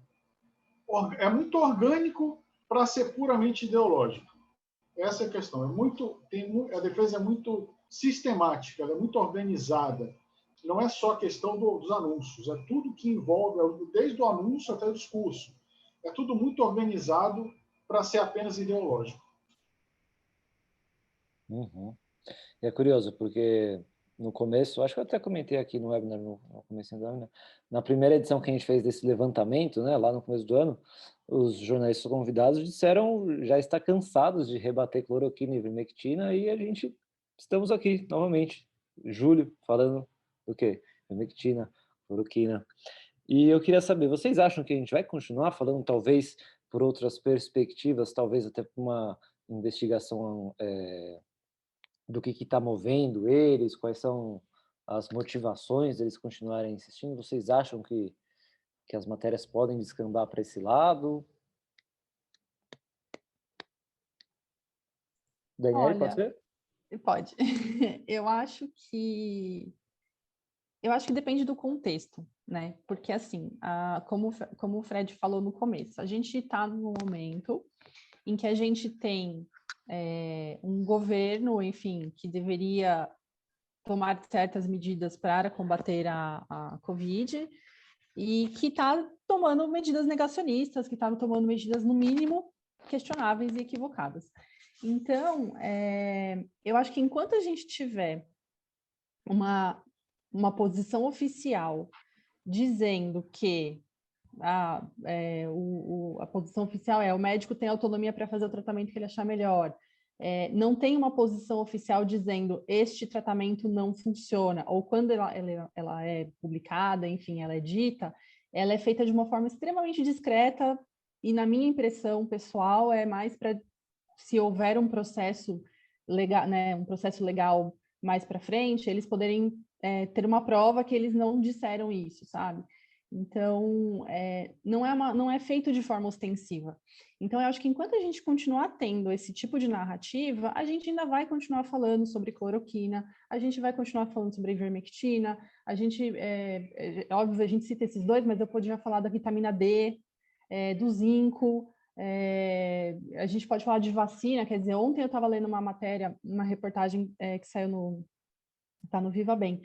orgânico para ser puramente ideológico. Essa é a questão. A defesa é muito sistemática, ela é muito organizada. Não é só a questão dos anúncios, é tudo que envolve, desde o anúncio até o discurso. É tudo muito organizado para ser apenas ideológico. Uhum. E é curioso, porque no começo, acho que eu até comentei aqui no webinar, no começo do webinar, na primeira edição que a gente fez desse levantamento, né, lá no começo do ano, os jornalistas convidados disseram já estar cansados de rebater cloroquina e ivermectina, e a gente estamos aqui novamente, julho, falando do quê? Ivermectina, cloroquina. E eu queria saber, vocês acham que a gente vai continuar falando, talvez, por outras perspectivas, talvez até por uma investigação do que está movendo eles, quais são as motivações deles continuarem insistindo? Vocês acham que as matérias podem descambar para esse lado? Daniele, pode ser? Pode. Eu acho que depende do contexto, né? Porque, assim, como o Fred falou no começo, a gente está num momento em que a gente tem um governo, enfim, que deveria tomar certas medidas para combater a Covid e que está tomando medidas negacionistas, que está tomando medidas, no mínimo, questionáveis e equivocadas. Então, eu acho que enquanto a gente tiver uma posição oficial dizendo que a posição oficial o médico tem autonomia para fazer o tratamento que ele achar melhor, não tem uma posição oficial dizendo este tratamento não funciona, ou quando ela é publicada, enfim, ela é dita, ela é feita de uma forma extremamente discreta e, na minha impressão pessoal, é mais para, se houver um processo legal, né, um processo legal mais para frente, eles poderem ter uma prova que eles não disseram isso, sabe? Então, não é feito de forma ostensiva. Então, eu acho que enquanto a gente continuar tendo esse tipo de narrativa, a gente ainda vai continuar falando sobre cloroquina, a gente vai continuar falando sobre ivermectina, óbvio, a gente cita esses dois, mas eu podia falar da vitamina D, do zinco, a gente pode falar de vacina, quer dizer, ontem eu estava lendo uma matéria, uma reportagem que saiu tá no Viva Bem,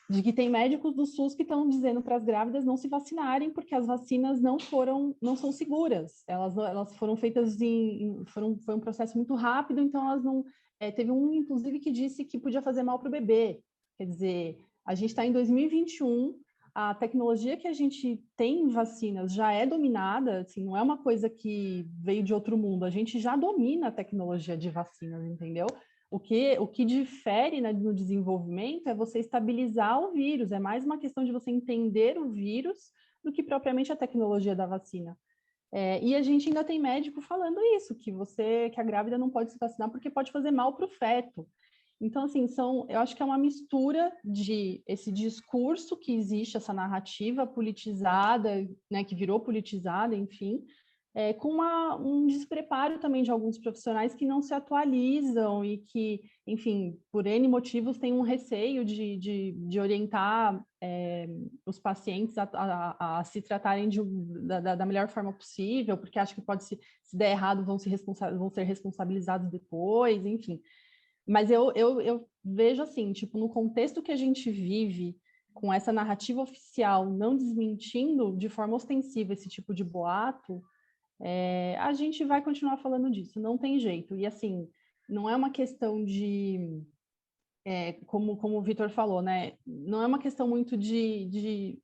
de que tem médicos do SUS que estão dizendo para as grávidas não se vacinarem porque as vacinas não são seguras. Elas foram feitas foi um processo muito rápido, então elas não... teve um, inclusive, que disse que podia fazer mal para o bebê. Quer dizer, a gente está em 2021, a tecnologia que a gente tem em vacinas já é dominada, assim, não é uma coisa que veio de outro mundo, a gente já domina a tecnologia de vacinas, entendeu? O que difere, né, no desenvolvimento é você estabilizar o vírus, é mais uma questão de você entender o vírus do que propriamente a tecnologia da vacina. E a gente ainda tem médico falando isso, que a grávida não pode se vacinar porque pode fazer mal para o feto. Então, assim, eu acho que é uma mistura de esse discurso que existe, essa narrativa politizada, né, que virou politizada, enfim, com um despreparo também de alguns profissionais que não se atualizam e que, enfim, por N motivos, têm um receio de orientar os pacientes a se tratarem da melhor forma possível, porque acham que se der errado, vão ser responsabilizados depois, enfim. Mas eu vejo assim, tipo, no contexto que a gente vive, com essa narrativa oficial não desmentindo de forma ostensiva esse tipo de boato, a gente vai continuar falando disso, não tem jeito. E assim, não é uma questão de, como o Vitor falou, né? Não é uma questão muito de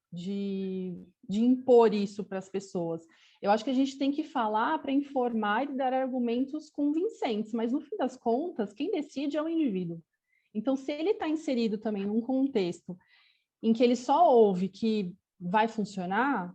impor isso para as pessoas. Eu acho que a gente tem que falar para informar e dar argumentos convincentes, mas no fim das contas, quem decide é o indivíduo. Então, se ele está inserido também num contexto em que ele só ouve que vai funcionar,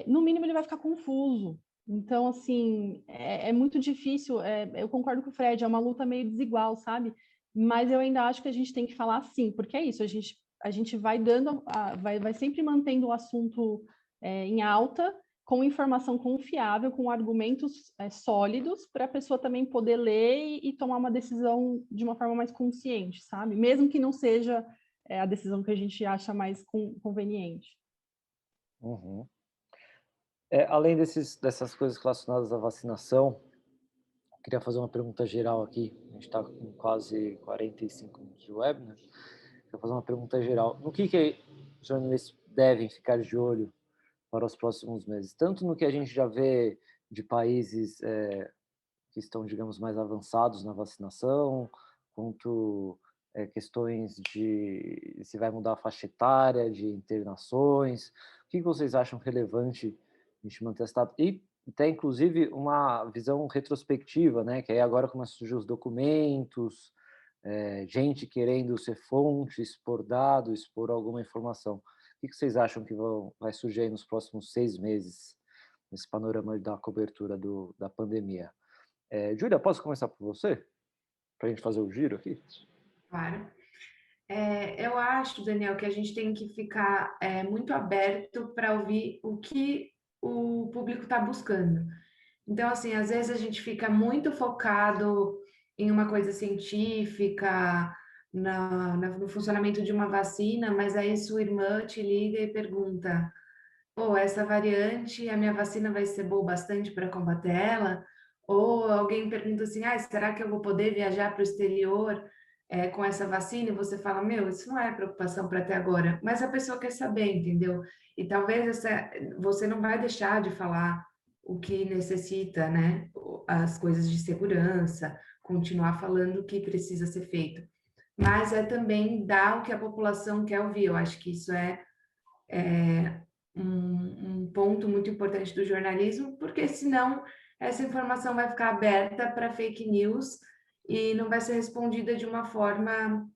no mínimo ele vai ficar confuso. Então, assim, é muito difícil, eu concordo com o Fred, é uma luta meio desigual, sabe? Mas eu ainda acho que a gente tem que falar sim, porque é isso, a gente vai dando, vai sempre mantendo o assunto em alta, com informação confiável, com argumentos sólidos, para a pessoa também poder ler e tomar uma decisão de uma forma mais consciente, sabe? Mesmo que não seja a decisão que a gente acha mais conveniente. Uhum. Além dessas coisas relacionadas à vacinação, queria fazer uma pergunta geral aqui. A gente está com quase 45 minutos de web, né? Queria fazer uma pergunta geral. No que os jornalistas devem ficar de olho para os próximos meses? Tanto no que a gente já vê de países que estão, digamos, mais avançados na vacinação, quanto questões de se vai mudar a faixa etária, de internações. O que vocês acham relevante a gente manter essa data? E até, inclusive, uma visão retrospectiva, né? Que aí agora começam a surgir os documentos, gente querendo ser fonte, expor dados, expor alguma informação. O que vocês acham que vai surgir aí nos próximos 6 meses, nesse panorama da cobertura da pandemia? Júlia, posso começar por você? Para a gente fazer o giro aqui? Claro. Eu acho, Daniel, que a gente tem que ficar muito aberto para ouvir o que o público está buscando. Então, assim, às vezes a gente fica muito focado em uma coisa científica, no funcionamento de uma vacina, mas aí sua irmã te liga e pergunta: pô, essa variante, a minha vacina vai ser boa bastante para combater ela? Ou alguém pergunta assim, será que eu vou poder viajar para o exterior com essa vacina? E você fala, meu, isso não é preocupação para até agora. Mas a pessoa quer saber, entendeu? E talvez você não vai deixar de falar o que necessita, né? As coisas de segurança, continuar falando o que precisa ser feito. Mas é também dar o que a população quer ouvir. Eu acho que isso é um ponto muito importante do jornalismo, porque senão essa informação vai ficar aberta para fake news e não vai ser respondida de uma forma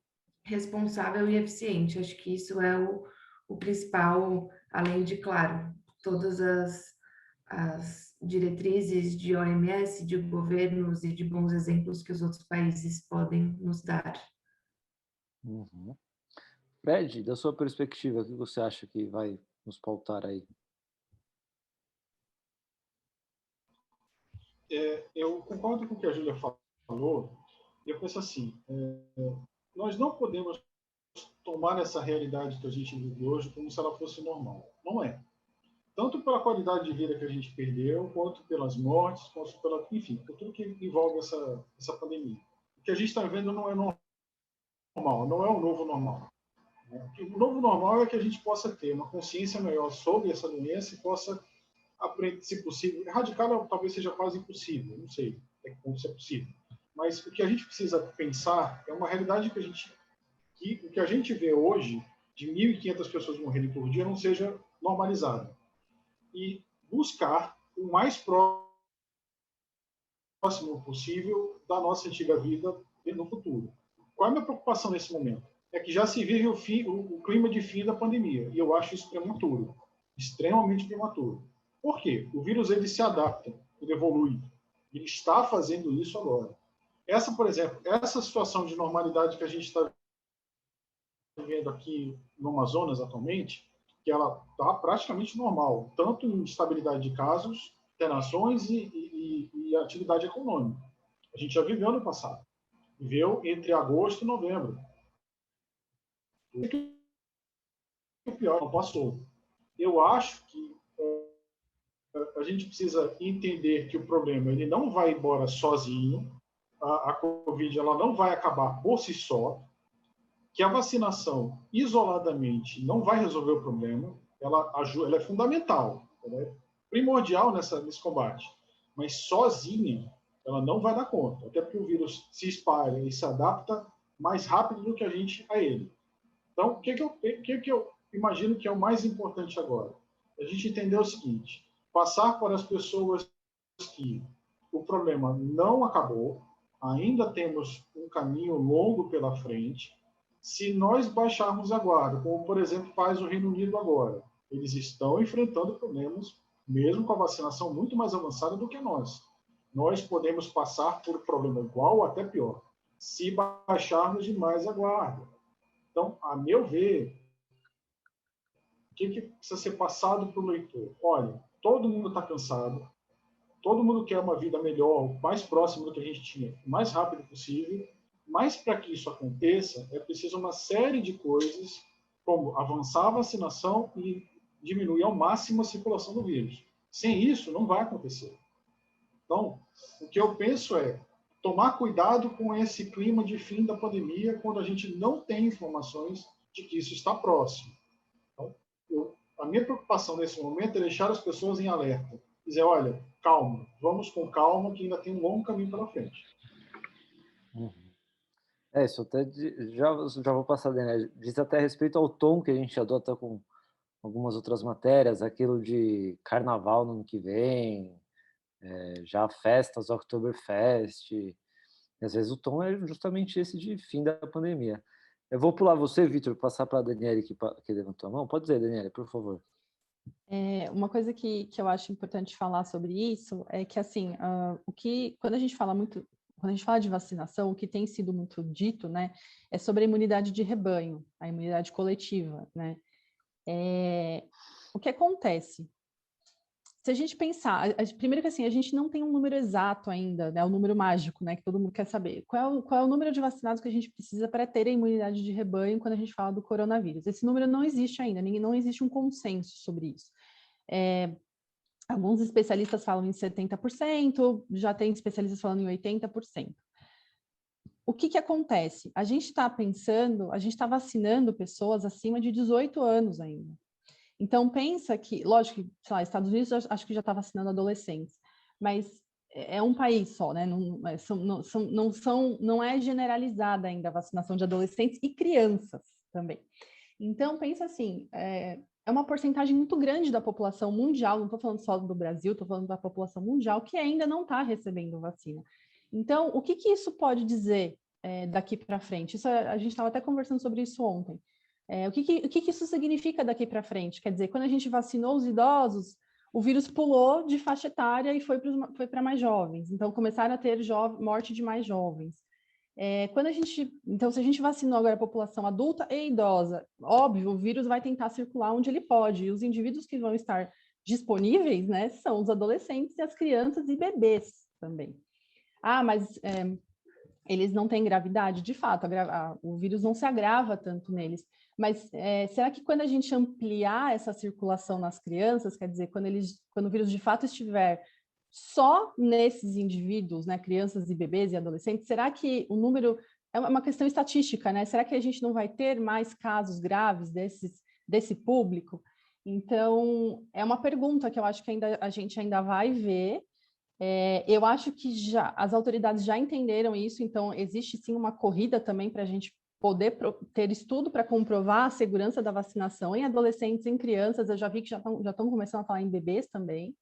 responsável e eficiente. Acho que isso é o principal, além de, claro, todas as diretrizes de OMS, de governos e de bons exemplos que os outros países podem nos dar. Uhum. Fred, da sua perspectiva, o que você acha que vai nos pautar aí? Eu concordo com o que a Júlia falou. Eu penso assim, nós não podemos tomar essa realidade que a gente vive hoje como se ela fosse normal. Não é. Tanto pela qualidade de vida que a gente perdeu, quanto pelas mortes, quanto enfim, por tudo que envolve essa pandemia. O que a gente está vendo não é normal, não é o novo normal. O novo normal é que a gente possa ter uma consciência maior sobre essa doença e possa aprender, se possível, erradicá-la talvez seja quase impossível, não sei como isso é possível. Mas o que a gente precisa pensar é uma realidade que o que a gente vê hoje, de 1.500 pessoas morrendo por dia, não seja normalizado. E buscar o mais próximo possível da nossa antiga vida no futuro. Qual é a minha preocupação nesse momento? É que já se vive o clima de fim da pandemia, e eu acho isso prematuro, extremamente prematuro. Por quê? O vírus ele se adapta, ele evolui. Ele está fazendo isso agora. Por exemplo, essa situação de normalidade que a gente está vivendo aqui no Amazonas atualmente, que ela está praticamente normal, tanto em estabilidade de casos, internações e atividade econômica. A gente já viveu no passado. Viveu entre agosto e novembro. O pior não passou. Eu acho que a gente precisa entender que o problema ele não vai embora sozinho, a Covid ela não vai acabar por si só, que a vacinação isoladamente não vai resolver o problema, ela é fundamental, ela é primordial nesse combate, mas sozinha ela não vai dar conta, até porque o vírus se espalha e se adapta mais rápido do que a gente a ele. Então, o que eu imagino que é o mais importante agora? A gente entender o seguinte: passar para as pessoas que o problema não acabou, ainda temos um caminho longo pela frente. Se nós baixarmos a guarda, como, por exemplo, faz o Reino Unido agora, eles estão enfrentando problemas, mesmo com a vacinação muito mais avançada do que nós. Nós podemos passar por um problema igual ou até pior, se baixarmos demais a guarda. Então, a meu ver, o que precisa ser passado para o leitor? Olha, todo mundo está cansado, todo mundo quer uma vida melhor, o mais próximo do que a gente tinha, o mais rápido possível, mas para que isso aconteça, é preciso uma série de coisas, como avançar a vacinação e diminuir ao máximo a circulação do vírus. Sem isso, não vai acontecer. Então, o que eu penso é tomar cuidado com esse clima de fim da pandemia, quando a gente não tem informações de que isso está próximo. Então, a minha preocupação nesse momento é deixar as pessoas em alerta. Dizer, olha, calma, vamos com calma, que ainda tem um longo caminho pela frente. Isso até já vou passar, né? Diz até respeito ao tom que a gente adota com algumas outras matérias, aquilo de carnaval no ano que vem, já festas, Oktoberfest, e às vezes o tom é justamente esse de fim da pandemia. Eu vou pular você, Vitor, passar para a Daniele que levantou a mão. Pode dizer, Daniele, por favor. Uma coisa que eu acho importante falar sobre isso é que, assim, quando a gente fala de vacinação, o que tem sido muito dito, né, é sobre a imunidade de rebanho, a imunidade coletiva, né? O que acontece? Se a gente pensar, primeiro que assim, a gente não tem um número exato ainda, né, o número mágico, né, que todo mundo quer saber. Qual é o número de vacinados que a gente precisa para ter a imunidade de rebanho quando a gente fala do coronavírus? Esse número não existe ainda, não existe um consenso sobre isso. Alguns especialistas falam em 70%, já tem especialistas falando em 80%. O que acontece? A gente está vacinando pessoas acima de 18 anos ainda. Então, pensa que, lógico que, sei lá, Estados Unidos acho que já está vacinando adolescentes, mas é um país só, né? Não é generalizada ainda a vacinação de adolescentes e crianças também. Então, pensa assim, é uma porcentagem muito grande da população mundial, não estou falando só do Brasil, estou falando da população mundial, que ainda não está recebendo vacina. Então, o que isso pode dizer daqui para frente? A gente estava até conversando sobre isso ontem. O que isso significa daqui para frente? Quer dizer, quando a gente vacinou os idosos, o vírus pulou de faixa etária e foi para mais jovens. Então, começaram a ter morte de mais jovens. Então, se a gente vacinou agora a população adulta e idosa, óbvio, o vírus vai tentar circular onde ele pode. E os indivíduos que vão estar disponíveis, né, são os adolescentes e as crianças e bebês também. Mas eles não têm gravidade? De fato, o vírus não se agrava tanto neles. Mas será que quando a gente ampliar essa circulação nas crianças, quer dizer, quando o vírus de fato estiver só nesses indivíduos, né, crianças e bebês e adolescentes, será que o número... É uma questão estatística, né? Será que a gente não vai ter mais casos graves desse público? Então, é uma pergunta que eu acho que a gente ainda vai ver. Eu acho que as autoridades já entenderam isso, então existe sim uma corrida também para a gente poder ter estudo para comprovar a segurança da vacinação em adolescentes, em crianças. Eu já vi que já estão começando a falar em bebês também.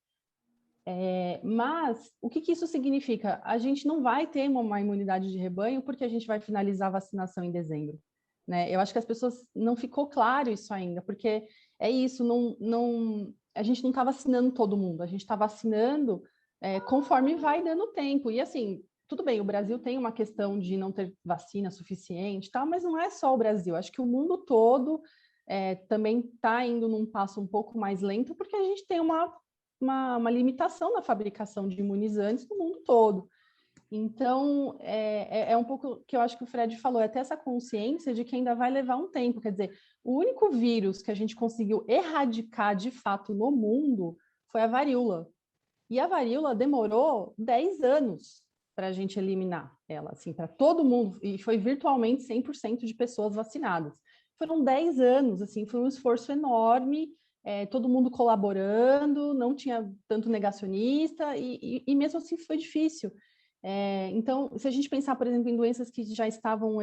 Mas o que isso significa? A gente não vai ter uma imunidade de rebanho porque a gente vai finalizar a vacinação em dezembro, né? Eu acho que as pessoas não ficou claro isso ainda, porque é isso, a gente não está vacinando todo mundo, a gente está vacinando conforme vai dando tempo. E assim, tudo bem, o Brasil tem uma questão de não ter vacina suficiente, tal, mas não é só o Brasil. Acho que o mundo todo também está indo num passo um pouco mais lento, porque a gente tem uma uma limitação na fabricação de imunizantes no mundo todo. Então, é um pouco que eu acho que o Fred falou, é ter essa consciência de que ainda vai levar um tempo. Quer dizer, o único vírus que a gente conseguiu erradicar de fato no mundo foi a varíola. E a varíola demorou 10 anos para a gente eliminar ela, assim, para todo mundo, e foi virtualmente 100% de pessoas vacinadas. Foram 10 anos, assim, foi um esforço enorme, todo mundo colaborando, não tinha tanto negacionista, e mesmo assim foi difícil. Então, se a gente pensar, por exemplo, em doenças que já estavam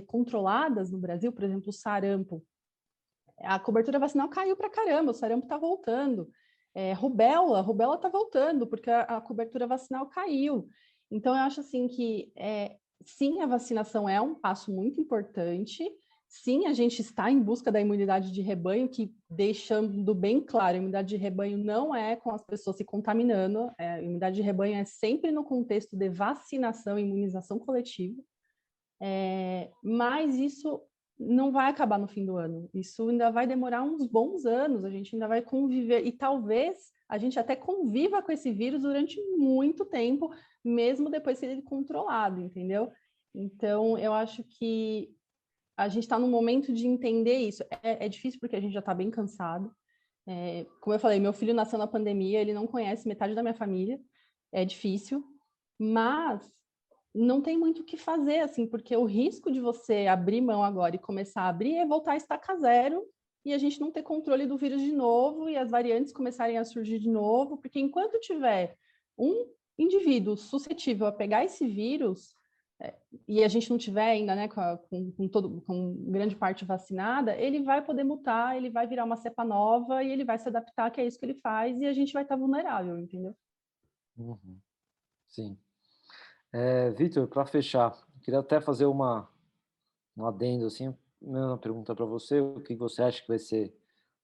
controladas no Brasil, por exemplo, o sarampo, a cobertura vacinal caiu para caramba, o sarampo está voltando. Rubéola está voltando, porque a cobertura vacinal caiu. Então, eu acho assim que, sim, a vacinação é um passo muito importante, sim, a gente está em busca da imunidade de rebanho, que, deixando bem claro, a imunidade de rebanho não é com as pessoas se contaminando, a imunidade de rebanho é sempre no contexto de vacinação e imunização coletiva, mas isso não vai acabar no fim do ano, isso ainda vai demorar uns bons anos, a gente ainda vai conviver, e talvez a gente até conviva com esse vírus durante muito tempo, mesmo depois de ser controlado, entendeu? Então, eu acho que a gente está no momento de entender isso. É difícil porque a gente já está bem cansado. Como eu falei, meu filho nasceu na pandemia, ele não conhece metade da minha família, é difícil, mas não tem muito o que fazer, assim, porque o risco de você abrir mão agora e começar a abrir é voltar a estaca zero e a gente não ter controle do vírus de novo e as variantes começarem a surgir de novo, porque enquanto tiver um indivíduo suscetível a pegar esse vírus, e a gente não tiver ainda, né, com grande parte vacinada, ele vai poder mutar, ele vai virar uma cepa nova e ele vai se adaptar, que é isso que ele faz, e a gente vai estar vulnerável, entendeu? Uhum. Sim. Vitor, para fechar, queria até fazer um adendo, assim, uma pergunta para você, o que você acha que vai ser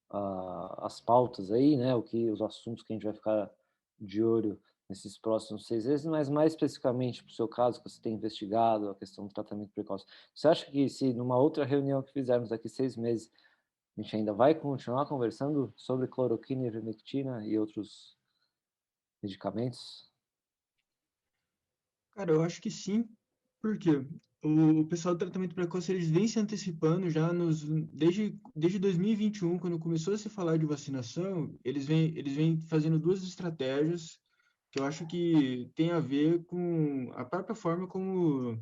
as pautas aí, né, os assuntos que a gente vai ficar de olho nesses próximos 6 meses, mas mais especificamente para o seu caso, que você tem investigado a questão do tratamento precoce. Você acha que se numa outra reunião que fizermos daqui 6 meses, a gente ainda vai continuar conversando sobre cloroquina, ivermectina e outros medicamentos? Cara, eu acho que sim, porque o pessoal do tratamento precoce, eles vêm se antecipando já desde 2021, quando começou a se falar de vacinação, eles vêm fazendo duas estratégias que eu acho que tem a ver com a própria forma com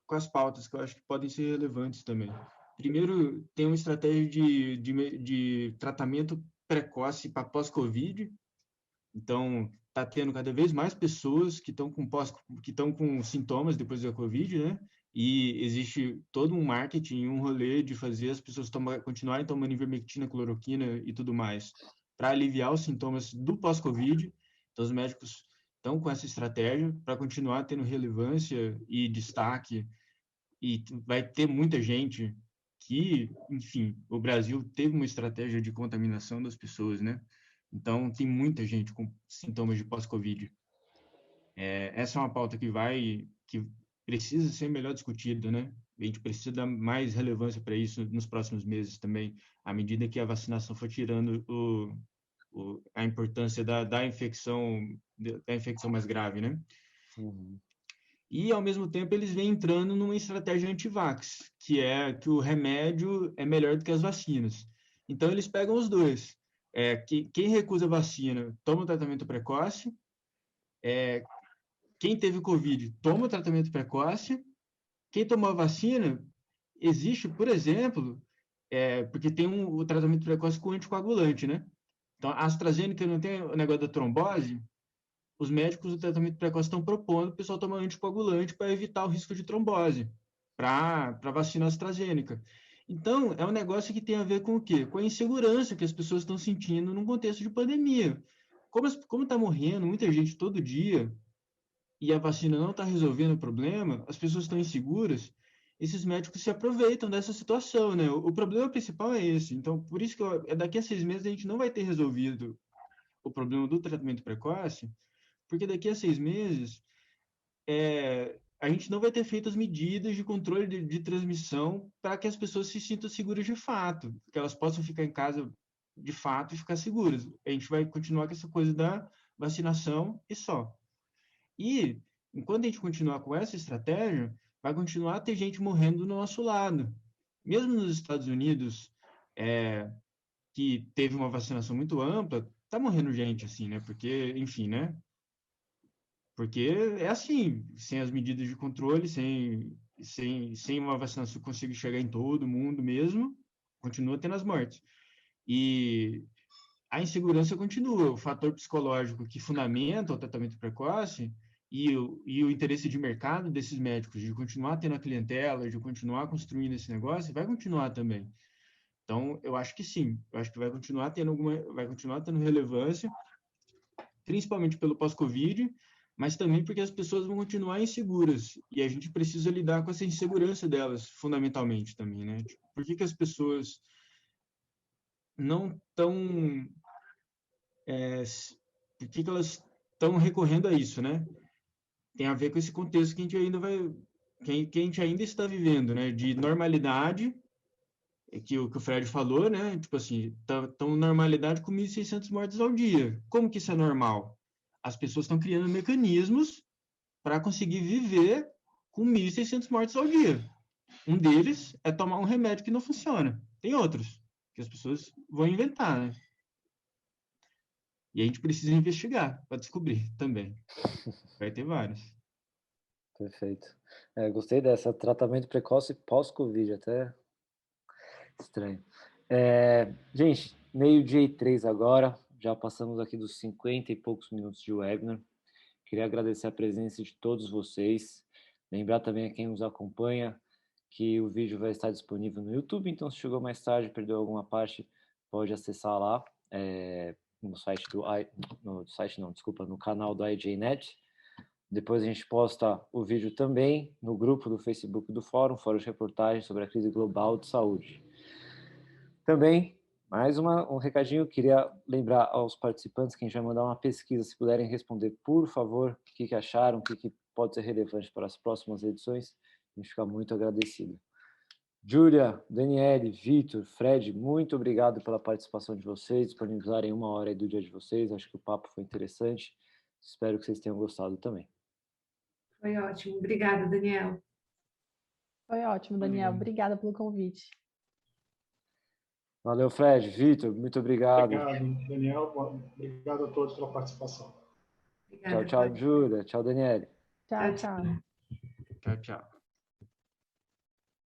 as pautas, que eu acho que podem ser relevantes também. Primeiro, tem uma estratégia de tratamento precoce para pós-Covid. Então, está tendo cada vez mais pessoas que estão com sintomas depois da Covid, né? E existe todo um marketing, um rolê de fazer as pessoas continuarem tomando ivermectina, cloroquina e tudo mais, para aliviar os sintomas do pós-Covid. Então, os médicos estão com essa estratégia para continuar tendo relevância e destaque, e vai ter muita gente que, enfim, o Brasil teve uma estratégia de contaminação das pessoas, né? Então, tem muita gente com sintomas de pós-Covid. Essa é uma pauta que precisa ser melhor discutida, né? A gente precisa dar mais relevância para isso nos próximos meses também, à medida que a vacinação for tirando a importância da infecção mais grave, né? Uhum. E, ao mesmo tempo, eles vêm entrando numa estratégia anti-vax, que é que o remédio é melhor do que as vacinas. Então, eles pegam os dois. Quem recusa vacina toma o tratamento precoce. Quem teve Covid toma o tratamento precoce. Quem tomou a vacina, existe, por exemplo, porque tem o tratamento precoce com anticoagulante, né? Então, a AstraZeneca não tem o negócio da trombose. Os médicos do tratamento precoce estão propondo o pessoal tomar anticoagulante para evitar o risco de trombose, para a vacina AstraZeneca. Então, é um negócio que tem a ver com o quê? Com a insegurança que as pessoas estão sentindo num contexto de pandemia. Como está morrendo muita gente todo dia e a vacina não está resolvendo o problema, as pessoas estão inseguras, esses médicos se aproveitam dessa situação, né? O problema principal é esse. Então, por isso que daqui a 6 meses a gente não vai ter resolvido o problema do tratamento precoce, porque daqui a 6 meses a gente não vai ter feito as medidas de controle de transmissão para que as pessoas se sintam seguras de fato, que elas possam ficar em casa de fato, ficar seguros. A gente vai continuar com essa coisa da vacinação e só. E, enquanto a gente continuar com essa estratégia, vai continuar a ter gente morrendo do nosso lado. Mesmo nos Estados Unidos, que teve uma vacinação muito ampla, tá morrendo gente, assim, né? Porque, enfim, né? Porque é assim, sem as medidas de controle, sem uma vacinação que consiga chegar em todo mundo mesmo, continua tendo as mortes. E a insegurança continua. O fator psicológico que fundamenta o tratamento precoce e o interesse de mercado desses médicos, de continuar tendo a clientela, de continuar construindo esse negócio, vai continuar também. Então, eu acho que sim. Eu acho que vai continuar tendo relevância, principalmente pelo pós-Covid, mas também porque as pessoas vão continuar inseguras e a gente precisa lidar com essa insegurança delas, fundamentalmente também, né? Tipo, por que as pessoas não estão... por que elas estão recorrendo a isso, né? Tem a ver com esse contexto que a gente ainda está vivendo, né? De normalidade, que o Fred falou, né? Tipo assim, estão normalidade com 1.600 mortes ao dia. Como que isso é normal? As pessoas estão criando mecanismos para conseguir viver com 1.600 mortes ao dia. Um deles é tomar um remédio que não funciona. Tem outros que as pessoas vão inventar, né? E a gente precisa investigar para descobrir também. Vai ter vários. Perfeito. Gostei dessa, tratamento precoce pós-Covid, até estranho. Gente, 12:03 agora, já passamos aqui dos 50 e poucos minutos de webinar. Queria agradecer a presença de todos vocês. Lembrar também a quem nos acompanha que o vídeo vai estar disponível no YouTube, então se chegou mais tarde, perdeu alguma parte, pode acessar lá no site no canal do IJNet. Depois a gente posta o vídeo também no grupo do Facebook do Fórum de Reportagem sobre a crise global de saúde. Também, mais um recadinho, queria lembrar aos participantes que a gente vai mandar uma pesquisa, se puderem responder, por favor, o que acharam, o que pode ser relevante para as próximas edições, a gente fica muito agradecido. Júlia, Daniele, Vitor, Fred, muito obrigado pela participação de vocês, disponibilizarem 1 hora aí do dia de vocês, acho que o papo foi interessante, espero que vocês tenham gostado também. Foi ótimo, obrigada, Daniel. Foi ótimo, Daniel, obrigada pelo convite. Valeu, Fred, Vitor, muito obrigado. Obrigado, Daniel, obrigado a todos pela participação. Obrigada, Tchau, Júlia, tchau, Daniele. Tchau, tchau. Tchau, tchau.